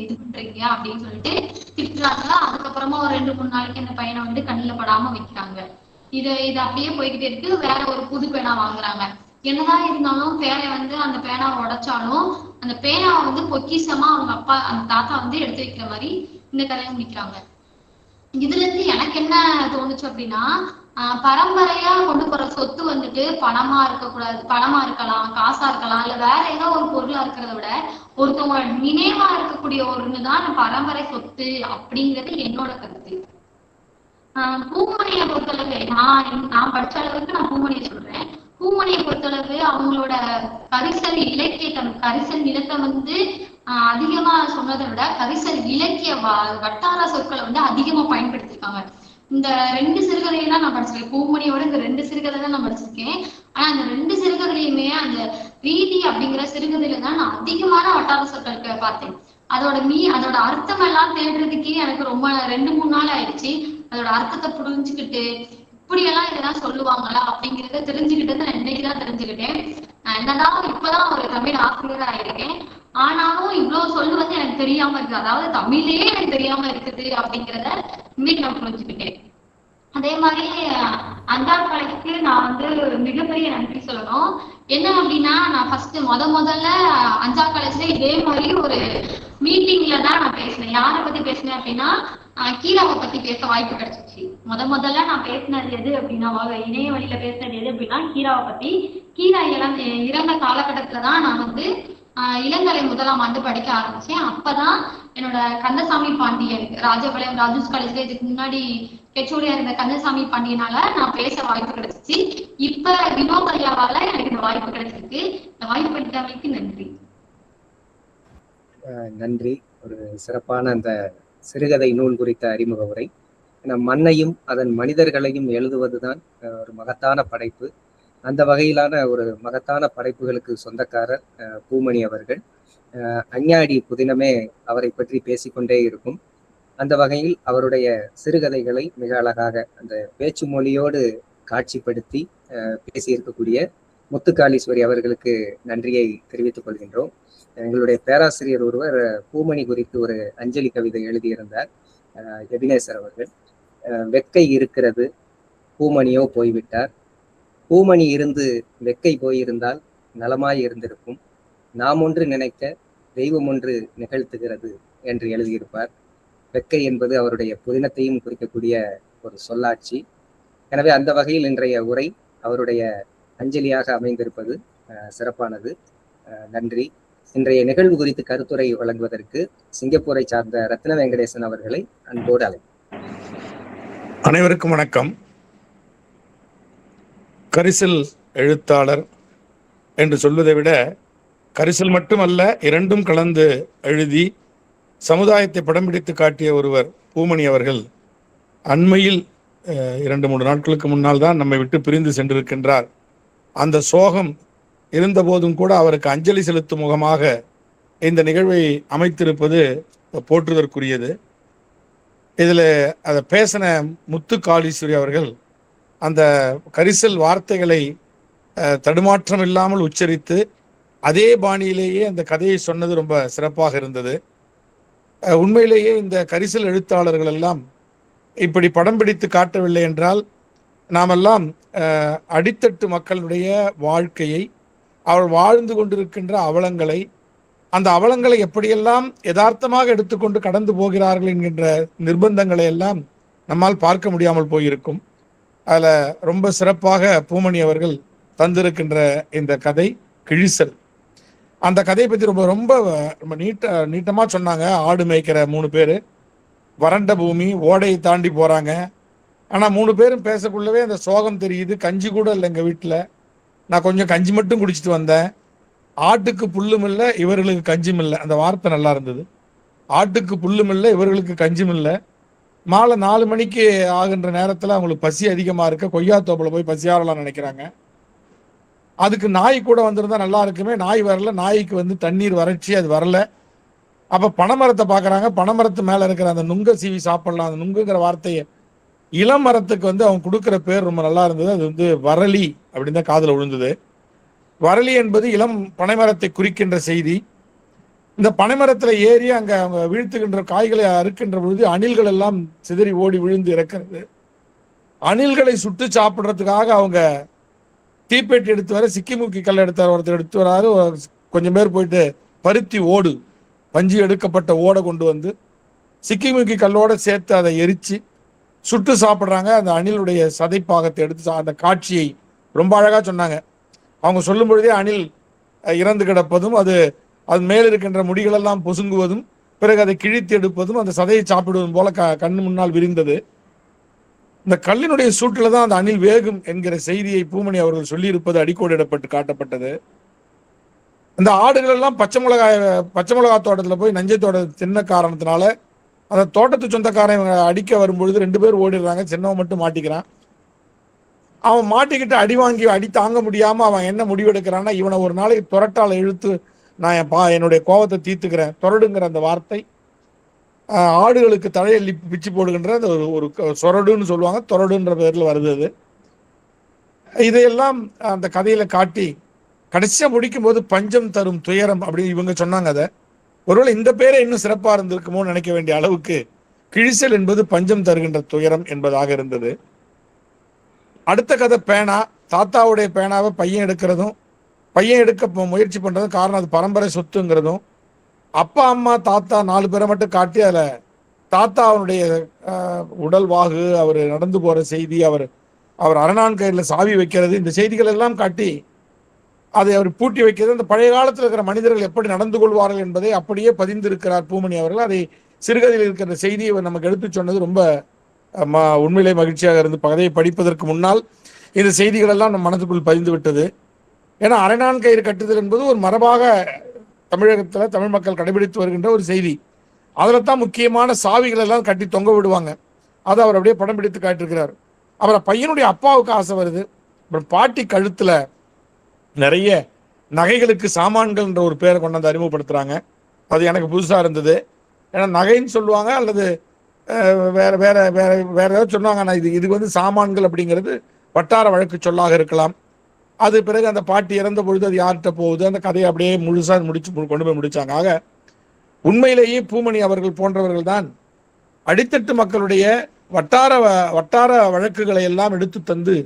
இது பண்றீங்க அப்படின்னு சொல்லிட்டு திட்டுறாங்க. அதுக்கப்புறமா ஒரு 2-3 நாளைக்கு அந்த பையனை வந்து கண்ணுல படாம வைக்கிறாங்க. இது அப்படியே போய்கிட்டே இருக்கு. வேற ஒரு புது பேனா வாங்குறாங்க. என்னதான் இருந்தாலும் பேரை வந்து அந்த பேனாவை உடைச்சாலும் அந்த பேனாவை வந்து பொக்கிஷமா அவங்க அப்பா அந்த தாத்தா வந்து எடுத்து வைக்கிற மாதிரி இந்த கதையை முடிக்கிறாங்க. இதுல இருந்து எனக்கு என்ன தோணுச்சு அப்படின்னா, பரம்பரையா கொண்டு போற சொத்து வந்துட்டு பணமா இருக்கக்கூடாது, பணமா இருக்கலாம், காசா இருக்கலாம், இல்ல வேற ஏதோ ஒரு பொருளா இருக்கிறத விட ஒருத்தவங்க நினைவா இருக்கக்கூடிய ஒண்ணுதான் பரம்பரை சொத்து அப்படிங்கிறது என்னோட கருத்து. பூமணியை பொறுத்தளவு நான் படிச்ச அளவுக்கு நான் பூமணியை சொல்றேன். பூமணியை பொறுத்தளவு அவங்களோட கரிசல் நிலத்தை வந்து அதிகமா சொன்னதை விட கரிசல் இலக்கிய வட்டார சொற்களை வந்து அதிகமா பயன்படுத்திருக்காங்க. இந்த 2 சிறுகதையும் தான் நான் படிச்சிருக்கேன். பூமணியோட இந்த 2 சிறுகதை தான் நான் படிச்சிருக்கேன். ஆனா அந்த 2 சிறுகதையுமே அந்த ரீதி அப்படிங்கிற சிறுகதையில தான் நான் அதிகமான வட்டார சொற்கள் பார்த்தேன். அதோட அர்த்தம் எல்லாம் தேடுறதுக்கே எனக்கு ரொம்ப 2-3 நாள் ஆயிடுச்சு. அதோட அர்த்தத்தை புரிஞ்சுக்கிட்டு இப்படியெல்லாம் இதெல்லாம் சொல்லுவாங்களா அப்படிங்கிறத தெரிஞ்சுக்கிட்டது நான் இன்னைக்குதான் தெரிஞ்சுக்கிட்டேன். நான் என்னதான் இப்பதான் ஒரு தமிழ் ஆசிரியரா ஆயிருக்கேன். ஆனாலும் இவ்வளவு சொல்லுவது எனக்கு தெரியாம இருக்கு, அதாவது தமிழே எனக்கு தெரியாம இருக்குது அப்படிங்கிறத இன்னைக்கு நான் புரிஞ்சுக்கிட்டேன். அதே மாதிரி அஞ்சாக்கலைக்கு நான் வந்து மிகப்பெரிய நன்றி சொல்லணும். என்ன அப்படின்னா, நான் ஃபர்ஸ்ட் முதல்ல அஞ்சாக்கலைச்சுல இதே மாதிரி ஒரு மீட்டிங்ல தான் நான் பேசினேன். யாரை பத்தி பேசினேன் அப்படின்னா கீராவை பத்தி பேச வாய்ப்பு கிடைச்சிச்சு. முதல்ல நான் பேசினது எது அப்படின்னா, இணைய வழியில பேசினது எது அப்படின்னா கீராவை பத்தி. கீரா இறந்த காலகட்டத்துலதான் நான் வந்து இளங்கலை 1ஆம் ஆண்டு படிக்க ஆரம்பிச்சேன். அப்பதான் என்னோட கந்தசாமி பாண்டியன் ராஜபாளையம் ராஜூஸ் காலேஜ்ல இதுக்கு முன்னாடி கெச்சோடியா இருந்த கந்தசாமி பாண்டியனால நான் பேச வாய்ப்பு கிடைச்சிச்சு. இப்ப வினோதையாவால எனக்கு இந்த வாய்ப்பு கிடைச்சிருக்கு. இந்த வாய்ப்பு அளித்தமைக்கு நன்றி. நன்றி. ஒரு சிறப்பான அந்த சிறுகதை நூல் குறித்த அறிமுக உரை. மண்ணையும் அதன் மனிதர்களையும் எழுதுவதுதான் ஒரு மகத்தான படைப்பு. அந்த வகையிலான ஒரு மகத்தான படைப்புகளுக்கு சொந்தக்காரர் பூமணி அவர்கள். அஞ்ஞாடி புதினமே அவரை பற்றி பேசிக்கொண்டே இருக்கும். அந்த வகையில் அவருடைய சிறுகதைகளை மிக அழகாக அந்த பேச்சு மொழியோடு காட்சிப்படுத்தி பேசியிருக்கக்கூடிய முத்துக்காளீஸ்வரி அவர்களுக்கு நன்றியை தெரிவித்துக் கொள்கின்றோம். எங்களுடைய பேராசிரியர் ஒருவர் பூமணி குறித்து ஒரு அஞ்சலி கவிதை எழுதியிருந்தார், எபினேசர் அவர்கள். வெக்கை இருக்கிறது, பூமணியோ போய்விட்டார். பூமணி இருந்து வெக்கை போயிருந்தால் நலமாய் இருந்திருக்கும். நாம் ஒன்று நினைக்க தெய்வம் ஒன்று நிகழ்த்துகிறது என்று எழுதியிருப்பார். வெக்கை என்பது அவருடைய புதினத்தையும் குறிக்கக்கூடிய ஒரு சொல்லாட்சி. எனவே அந்த வகையில் இன்றைய உரை அவருடைய அஞ்சலியாக அமைந்திருப்பது சிறப்பானது. நன்றி. இன்றைய நிகழ்வு குறித்து கருத்துரை வழங்குவதற்கு சிங்கப்பூரை சார்ந்த ரத்ன வெங்கடேசன் அவர்களை அன்போடு அழைக்கிறேன். அனைவருக்கும் வணக்கம். கரிசல் எழுத்தாளர் என்று சொல்வதை விட கரிசல் மட்டுமல்ல, இரண்டும் கலந்து எழுதி சமுதாயத்தை படம் பிடித்து காட்டிய ஒருவர் பூமணி அவர்கள் அண்மையில் 2-3 நாட்களுக்கு முன்னால் தான் நம்மை விட்டு பிரிந்து சென்றிருக்கின்றார். அந்த சோகம் இருந்தபோதும் கூட அவருக்கு அஞ்சலி செலுத்தும் முகமாக இந்த நிகழ்வை அமைத்திருப்பது போற்றுதற்குரியது. இதில் அதை பேசின முத்துக்காளீஸ்வரி அவர்கள் அந்த கரிசல் வார்த்தைகளை தடுமாற்றம் இல்லாமல் உச்சரித்து அதே பாணியிலேயே அந்த கதையை சொன்னது ரொம்ப சிறப்பாக இருந்தது. உண்மையிலேயே இந்த கரிசல் எழுத்தாளர்கள் எல்லாம் இப்படி படம் பிடித்து காட்டவில்லை என்றால் நாமெல்லாம் அடித்தட்டு மக்களுடைய வாழ்க்கையை, அவள் வாழ்ந்து கொண்டிருக்கின்ற அவலங்களை, அந்த அவலங்களை எப்படியெல்லாம் யதார்த்தமாக எடுத்துக்கொண்டு கடந்து போகிறார்கள் என்கின்ற நிர்பந்தங்களை எல்லாம் நம்மால் பார்க்க முடியாமல் போயிருக்கும். அதில் ரொம்ப சிறப்பாக பூமணி அவர்கள் தந்திருக்கின்ற இந்த கதை கிழிசல். அந்த கதையை பற்றி ரொம்ப ரொம்ப ரொம்ப நீட்டமாக சொன்னாங்க. ஆடு மேய்க்கிற 3 பேர், வறண்ட பூமி, ஓடையை தாண்டி போகிறாங்க. ஆனால் 3 பேரும் பேசக்குள்ளவே அந்த சோகம் தெரியுது. கஞ்சி கூட இல்லை எங்கள் வீட்டில், நான் கொஞ்சம் கஞ்சி மட்டும் குடிச்சிட்டு வந்தேன். ஆட்டுக்கு புல்லும் இல்லை, இவர்களுக்கு கஞ்சும் இல்லை. அந்த வார்த்தை நல்லா இருந்தது. ஆட்டுக்கு புல்லும் இல்லை, இவர்களுக்கு கஞ்சும் இல்லை. மாலை 4 மணிக்கு ஆகின்ற நேரத்தில் அவங்களுக்கு பசி அதிகமாக இருக்க கொய்யாத்தோப்பில் போய் பசியாரலாம் நினைக்கிறாங்க. அதுக்கு நாய் கூட வந்திருந்தா நல்லா இருக்குமே, நாய் வரல. நாய்க்கு தண்ணீர் வறட்சி, அது வரல. அப்போ பனைமரத்தை பார்க்குறாங்க. பனைமரத்து மேலே இருக்கிற அந்த நுங்க சீவி சாப்பிடலாம். அந்த நுங்குங்கிற வார்த்தையை இளம் மரத்துக்கு அவங்க கொடுக்குற பேர் ரொம்ப நல்லா இருந்தது. அது வரலி அப்படின்னு தான் காதில் விழுந்தது. வரலி என்பது இளம் பனைமரத்தை குறிக்கின்ற செய்தி. இந்த பனைமரத்தில் ஏறி அங்கே அவங்க வீழ்த்துகின்ற காய்களை அறுக்கின்ற பொழுது அணில்கள் எல்லாம் சிதறி ஓடி விழுந்து இறக்கிறது. அணில்களை சுட்டு சாப்பிட்றதுக்காக அவங்க தீப்பெட்டி எடுத்து வர, சிக்கிமுக்கி கல் ஒருத்தர் எடுத்து வராரு. கொஞ்சம் பேர் போயிட்டு பருத்தி ஓடு, பஞ்சு எடுக்கப்பட்ட ஓடை கொண்டு வந்து சிக்கிமுக்கி கல்லோட சேர்த்து அதை எரித்து சுட்டு சாப்பிட்றாங்க. அந்த அணிலுடைய சதைப்பாகத்தை எடுத்து அந்த காட்சியை ரொம்ப அழகாக சொன்னாங்க. அவங்க சொல்லும் பொழுதே அணில் இறந்து கிடப்பதும், அது மேல் இருக்கின்ற முடிகளெல்லாம் பொசுங்குவதும், பிறகு அதை கிழித்து எடுப்பதும், அந்த சதையை சாப்பிடுவதும் போல கண்ணு முன்னால் விரிந்தது. இந்த கல்லினுடைய சூட்டில் தான் அந்த அணில் வேகும் என்கிற செய்தியை பூமணி அவர்கள் சொல்லியிருப்பது அடிக்கோடிடப்பட்டு காட்டப்பட்டது. அந்த ஆடுகள் எல்லாம் பச்சை மிளகா தோட்டத்தில் போய் நஞ்சை தோட்டத்தை தின்ன காரணத்தினால அந்த தோட்டத்து சொந்தக்காரன் அடிக்க வரும்பொழுது 2 பேர் ஓடிடுறாங்க. சின்னவன் மட்டும் மாட்டிக்கிறான். அவன் மாட்டிக்கிட்டு அடி தாங்க முடியாம அவன் என்ன முடிவெடுக்கிறான்னா, இவனை ஒரு நாளைக்கு துரட்டால இழுத்து நான் என்னுடைய கோபத்தை தீர்த்துக்கிறேன். தொரடுங்கிற அந்த வார்த்தை ஆடுகளுக்கு தலையை பிச்சு போடுகின்ற அந்த ஒரு சொரடுன்னு சொல்லுவாங்க, தொரடுன்ற பேர்ல வருது. அது இதையெல்லாம் அந்த கதையில காட்டி கடைசியா முடிக்கும் போது பஞ்சம் தரும் துயரம் அப்படின்னு இவங்க சொன்னாங்க. அதை ஒருவேளை இந்த பேரை இன்னும் சிறப்பா இருந்திருக்குமோ நினைக்க வேண்டிய அளவுக்கு கிழிசல் என்பது பஞ்சம் தருகின்ற துயரம் என்பதாக இருந்தது. அடுத்த கதை பேனா. தாத்தாவுடைய பேனாவை பையன் எடுக்கிறதும், பையன் எடுக்க முயற்சி பண்றதும் காரணம் அது பரம்பரை சொத்துங்கிறதும், அப்பா அம்மா தாத்தா 4 பேரை மட்டும் காட்டி அதில் தாத்தா அவனுடைய உடல் வாகு, அவர் நடந்து போற செய்தி, அவர் அரணான் கயிறில் சாவி வைக்கிறது, இந்த செய்திகள் எல்லாம் காட்டி அதை அவர் பூட்டி வைக்கிறது. அந்த பழைய காலத்தில் இருக்கிற மனிதர்கள் எப்படி நடந்து கொள்வார்கள் என்பதை அப்படியே பதிந்திருக்கிறார் பூமணி அவர்கள். அதை சிறுகதையில் இருக்கிற செய்தியை நமக்கு எடுத்து சொன்னது ரொம்ப உண்மையிலே மகிழ்ச்சியாக இருந்து கதையை படிப்பதற்கு முன்னால் இந்த செய்திகள் எல்லாம் நம் மனதுக்குள் பதிந்து விட்டது. ஏன்னா அரைநான் கயிறு கட்டுதல் என்பது ஒரு மரபாக தமிழகத்தில் தமிழ் மக்கள் கடைபிடித்து வருகின்ற ஒரு செய்தி. அதில் தான் முக்கியமான சாவிகள் எல்லாம் கட்டி தொங்க விடுவாங்க. அதை அவர் அப்படியே படம் பிடித்து காட்டியிருக்கிறார். அப்புறம் பையனுடைய அப்பாவுக்கு ஆசை வருது. அப்புறம் பாட்டி கழுத்தில் நிறைய நகைகளுக்கு சாமான்கள்ன்ற ஒரு பேரை கொண்டாந்து அறிமுகப்படுத்துகிறாங்க. அது எனக்கு புதுசாக இருந்தது. ஏன்னா நகைன்னு சொல்லுவாங்க அல்லது வேற வேற வேற வேற ஏதாவது சொன்னாங்க. ஆனால் இது சாமான்கள் அப்படிங்கிறது வட்டார வழக்கு சொல்லாக இருக்கலாம். அது பிறகு அந்த பாட்டி இறந்த பொழுது அது யார்கிட்ட போகுது, அந்த கதையை அப்படியே முழுசாக கொண்டு போய் முடிச்சாங்க. ஆக உண்மையிலேயே பூமணி அவர்கள் போன்றவர்கள் தான் அடித்தட்டு மக்களுடைய வட்டார வழக்குகளை எல்லாம் எடுத்து தந்து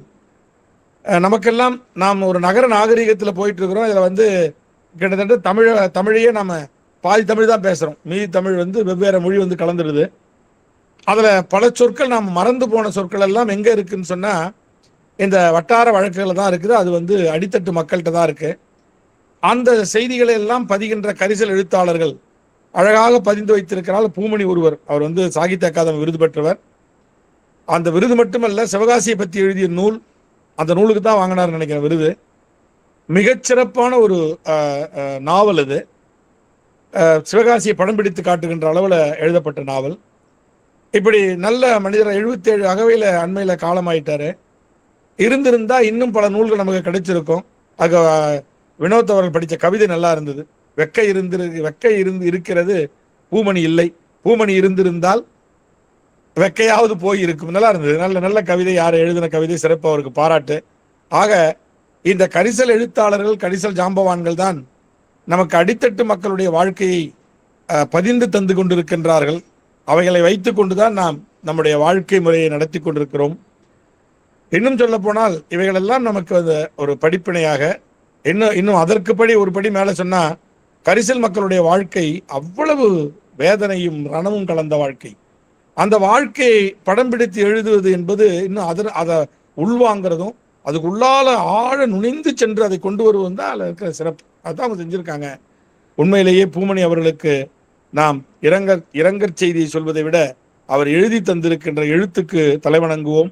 நமக்கெல்லாம் நாம் ஒரு நகர நாகரிகத்தில் போயிட்டு இருக்கிறோம். இதில் கிட்டத்தட்ட தமிழையே நம்ம பாதி தமிழ் தான் பேசுகிறோம். மீதி தமிழ் வெவ்வேறு மொழி கலந்துடுது. அதில் பல சொற்கள் நாம் மறந்து போன சொற்கள் எல்லாம் எங்கே இருக்குன்னு சொன்னால் இந்த வட்டார வழக்குகள் தான் இருக்குது. அது அடித்தட்டு மக்கள்கிட்ட தான் இருக்குது. அந்த செய்திகளை எல்லாம் பதிகின்ற கரிசல் எழுத்தாளர்கள் அழகாக பதிந்து வைத்திருக்கிறார். பூமணி ஒருவர், அவர் சாகித்ய அகாதமி விருது பெற்றவர். அந்த விருது மட்டுமல்ல, சிவகாசியை பற்றி எழுதிய நூல், அந்த நூலுக்கு தான் வாங்கினார் நினைக்கிறேன் விருது. மிகச்சிறப்பான ஒரு நாவல் அது. சிவகாசியை படம் பிடித்து காட்டுகின்ற அளவில் எழுதப்பட்ட நாவல். இப்படி நல்ல மனிதர் 77 அகவையில் அண்மையில் காலமாயிட்டாரு. இருந்திருந்தா இன்னும் பல நூல்கள் நமக்கு கிடைச்சிருக்கும். வினோத் அவர்கள் படித்த கவிதை நல்லா இருந்தது. வெக்கை இருக்கிறது, பூமணி இல்லை. பூமணி இருந்திருந்தால் வெக்கையாவது போய் இருக்கும். நல்லா இருந்தது. நல்ல கவிதை. யார் எழுதின கவிதை சிறப்பு, அவருக்கு பாராட்டு. ஆக இந்த கரிசல் எழுத்தாளர்கள், கரிசல் ஜாம்பவான்கள் தான் நமக்கு அடித்தட்டு மக்களுடைய வாழ்க்கையை பதிந்து தந்து கொண்டிருக்கின்றார்கள். அவைகளை வைத்து கொண்டுதான் நாம் நம்முடைய வாழ்க்கை முறையை நடத்தி கொண்டிருக்கிறோம். இன்னும் சொல்ல போனால் இவைகளெல்லாம் நமக்கு ஒரு படிப்பினையாக, இன்னும் அதற்கு ஒரு படி மேலே சொன்னா, கரிசல் மக்களுடைய வாழ்க்கை அவ்வளவு வேதனையும் ரணமும் கலந்த வாழ்க்கை. அந்த வாழ்க்கையை படம் பிடித்து எழுதுவது என்பது இன்னும் அதை உள்வாங்கிறதும், அதுக்கு உள்ளால ஆழ நுழைந்து சென்று அதை கொண்டு வருவது தான் அதில் இருக்கிற சிறப்பு. அதுதான் அவங்க செஞ்சிருக்காங்க. உண்மையிலேயே பூமணி அவர்களுக்கு நாம் இரங்கற் செய்தியை சொல்வதை விட அவர் எழுதி தந்திருக்கின்ற எழுத்துக்கு தலைவணங்குவோம்.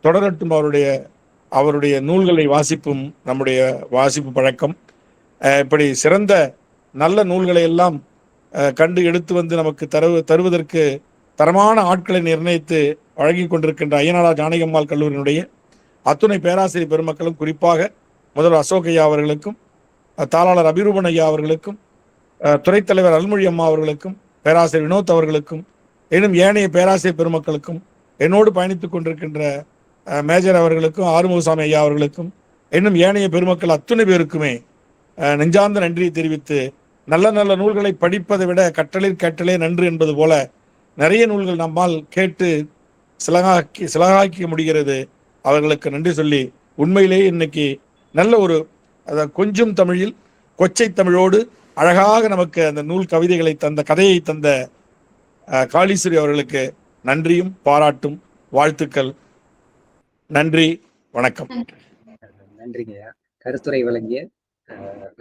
தொடரட்டும் அவருடைய நூல்களை வாசிப்பும் நம்முடைய வாசிப்பு பழக்கம். இப்படி சிறந்த நல்ல நூல்களை எல்லாம் கண்டு எடுத்து நமக்கு தருவதற்கு தரமான ஆட்களை நிர்ணயித்து வழங்கி கொண்டிருக்கின்ற ஐயனார் ஜானகியம்மாள் கல்லூரியினுடைய அத்துணை பேராசிரியர் பெருமக்களும், குறிப்பாக முதல்வர் அசோக் ஐயா அவர்களுக்கும், தாளாளர் அபிரூபன் ஐயா அவர்களுக்கும், துறைத் தலைவர் அருள்மொழி அம்மா அவர்களுக்கும், பேராசிரியர் வினோத் அவர்களுக்கும், இன்னும் ஏனைய பேராசிரியர் பெருமக்களுக்கும், என்னோடு பயணித்துக் கொண்டிருக்கின்ற மேஜர் அவர்களுக்கும், ஆறுமுகசாமி ஐயா அவர்களுக்கும், இன்னும் ஏனைய பெருமக்கள் அத்துணை பேருக்குமே நெஞ்சார்ந்த நன்றியை தெரிவித்து, நல்ல நூல்களை படிப்பதை விட கட்டளே நன்று என்பது போல நிறைய நூல்கள் நம்மால் கேட்டு சிலகாக்க முடிகிறது. அவர்களுக்கு நன்றி சொல்லி, உண்மையிலேயே இன்னைக்கு நல்ல ஒரு கொஞ்சம் தமிழில் கொச்சை தமிழோடு அழகாக நமக்கு அந்த நூல் கவிதைகளை தந்த, கதையை தந்த காளீஸ்வரி அவர்களுக்கு நன்றியும் பாராட்டும் வாழ்த்துக்கள். நன்றி, வணக்கம். நன்றிங்க ஐயா. கருத்துரை வழங்கிய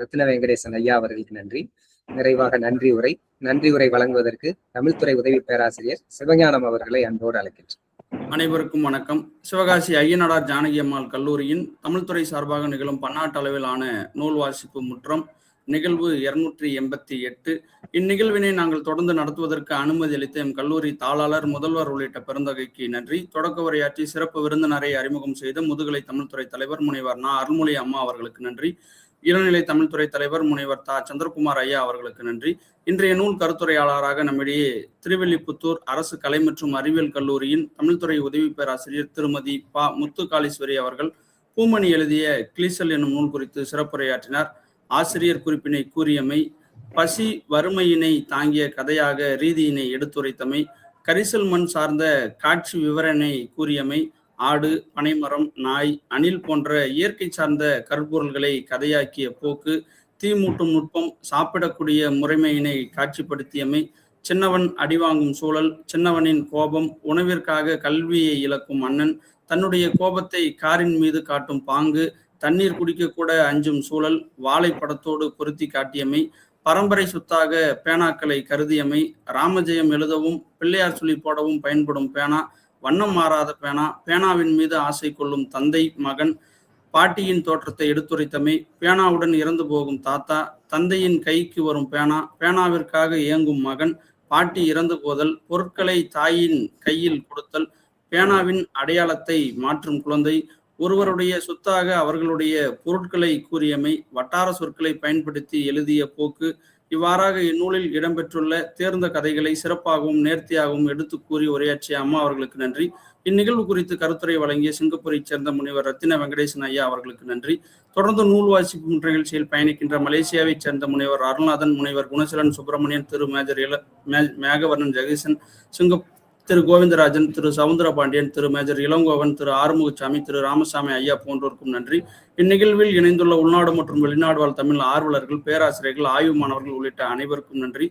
ரத்ன வெங்கடேசன் ஐயா அவர்களுக்கு நன்றி. நிறைவாக நன்றி உரை வழங்குவதற்கு தமிழ்துறை உதவி பேராசிரியர் சிவஞானம் அவர்களை அன்போடு அழைக்கின்றோம். அனைவருக்கும் வணக்கம். சிவகாசி ஐயனார் ஜானகியம்மாள் கல்லூரியின் தமிழ்துறை சார்பாக நிகழும் பன்னாட்டு அளவிலான நூல் வாசிப்பு முற்றம் நிகழ்வு 288. இந்நிகழ்வினை நாங்கள் தொடர்ந்து நடத்துவதற்கு அனுமதி அளித்த எம் கல்லூரி தாளாளர், முதல்வர் உள்ளிட்ட பெருந்தகைக்கு நன்றி. தொடக்க உரையாற்றி சிறப்பு விருந்தினரை அறிமுகம் செய்த முதுகலை தமிழ்துறை தலைவர் முனைவர் நா. அருள்மொழி அம்மா அவர்களுக்கு நன்றி. இளநிலை தமிழ்துறை தலைவர் முனைவர் தா. சந்திரகுமார் ஐயா அவர்களுக்கு நன்றி. இன்றைய நூல் கருத்துரையாளராக நம்மிடையே திருவெல்லிபுத்தூர் அரசு கலை மற்றும் அறிவியல் கல்லூரியின் தமிழ்துறை உதவி பேராசிரியர் திருமதி பா. முத்துகாளீஸ்வரி அவர்கள் பூமணி எழுதிய கிளிசல் என்னும் நூல் குறித்து சிறப்புரையாற்றினார். ஆசிரியர் குறிப்பினை கூறியமை, பசி வறுமையினை தாங்கிய கதையாக ரீதியினை எடுத்துரைத்தமை, கரிசல் மண் சார்ந்த காட்சி விவரணை கூறியமை, ஆடு, பனைமரம், நாய், அணில் போன்ற இயற்கை சார்ந்த கருப்பொருள்களை கதையாக்கிய போக்கு, தீமூட்டும் நுட்பம், சாப்பிடக்கூடிய முறைமையினை காட்சிப்படுத்தியமை, சின்னவன் அடிவாங்கும் சூழல், சின்னவனின் கோபம், உணவிற்காக கல்வியை இழக்கும் அண்ணன், தன்னுடைய கோபத்தை காரின் மீது காட்டும் பாங்கு, தண்ணீர் குடிக்க கூட அஞ்சும் சூழல், வாழைப்படத்தோடு பொருத்தி காட்டியமை, பரம்பரை சொத்தாக பேனாக்களை கருதியமை, ராமஜெயம் எழுதவும் பிள்ளையார் சொல்லி போடவும் பயன்படும் பேனா, வண்ணம் மாறாத பேனா, பேனாவின் மீது ஆசை கொள்ளும் தந்தை மகன், பாட்டியின் தோற்றத்தை எடுத்துரைத்தமை, பேனாவுடன் இறந்து போகும் தாத்தா, தந்தையின் கைக்கு வரும் பேனா, பேனாவிற்காக இயங்கும் மகன், பாட்டி இறந்து போதல், பொருட்களை தாயின் கையில் கொடுத்தல், பேனாவின் அடையாளத்தை மாற்றும் குழந்தை, ஒருவருடைய சொத்தாக அவர்களுடைய பொருட்களை கூறியமை, வட்டார சொற்களை பயன்படுத்தி எழுதிய போக்கு, இவ்வாறாக இந்நூலில் இடம்பெற்றுள்ள தேர்ந்த கதைகளை சிறப்பாகவும் நேர்த்தியாகவும் எடுத்து கூறி உரையாற்றிய அம்மா அவர்களுக்கு நன்றி. இந்நிகழ்வு குறித்து கருத்துரை வழங்கிய சிங்கப்பூரைச் சேர்ந்த முனைவர் ரத்தின வெங்கடேசன் ஐயா அவர்களுக்கு நன்றி. தொடர்ந்து நூல் வாசிப்பு நிகழ்ச்சியில் பயணிக்கின்ற மலேசியாவைச் சேர்ந்த முனைவர் அருள்நாதன், முனைவர் குணசீலன் சுப்பிரமணியன், திரு மேஜர் மேகவர்ணன் ஜெகதீசன், திரு கோவிந்தராஜன், திரு சவுந்தர பாண்டியன், திரு மேஜர் இளங்கோவன், திரு ஆறுமுகசாமி, திரு ராமசாமி ஐயா போன்றோருக்கும் நன்றி. இந்நிகழ்வில் இணைந்துள்ள உள்நாடு மற்றும் வெளிநாடு வாழ் தமிழ் ஆர்வலர்கள், பேராசிரியர்கள், ஆய்வு மாணவர்கள் உள்ளிட்ட அனைவருக்கும் நன்றி.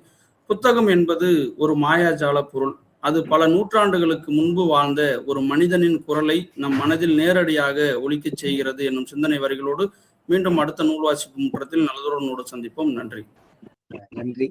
புத்தகம் என்பது ஒரு மாயாஜால பொருள். அது பல நூற்றாண்டுகளுக்கு முன்பு வாழ்ந்த ஒரு மனிதனின் குரலை நம் மனதில் நேரடியாக ஒலிக்கச் செய்கிறது என்னும் சிந்தனை வரிகளோடு மீண்டும் அடுத்த நூல் வாசிப்பு முற்றத்தில் நல்லதொரு நூறு சந்திப்போம். நன்றி. நன்றி.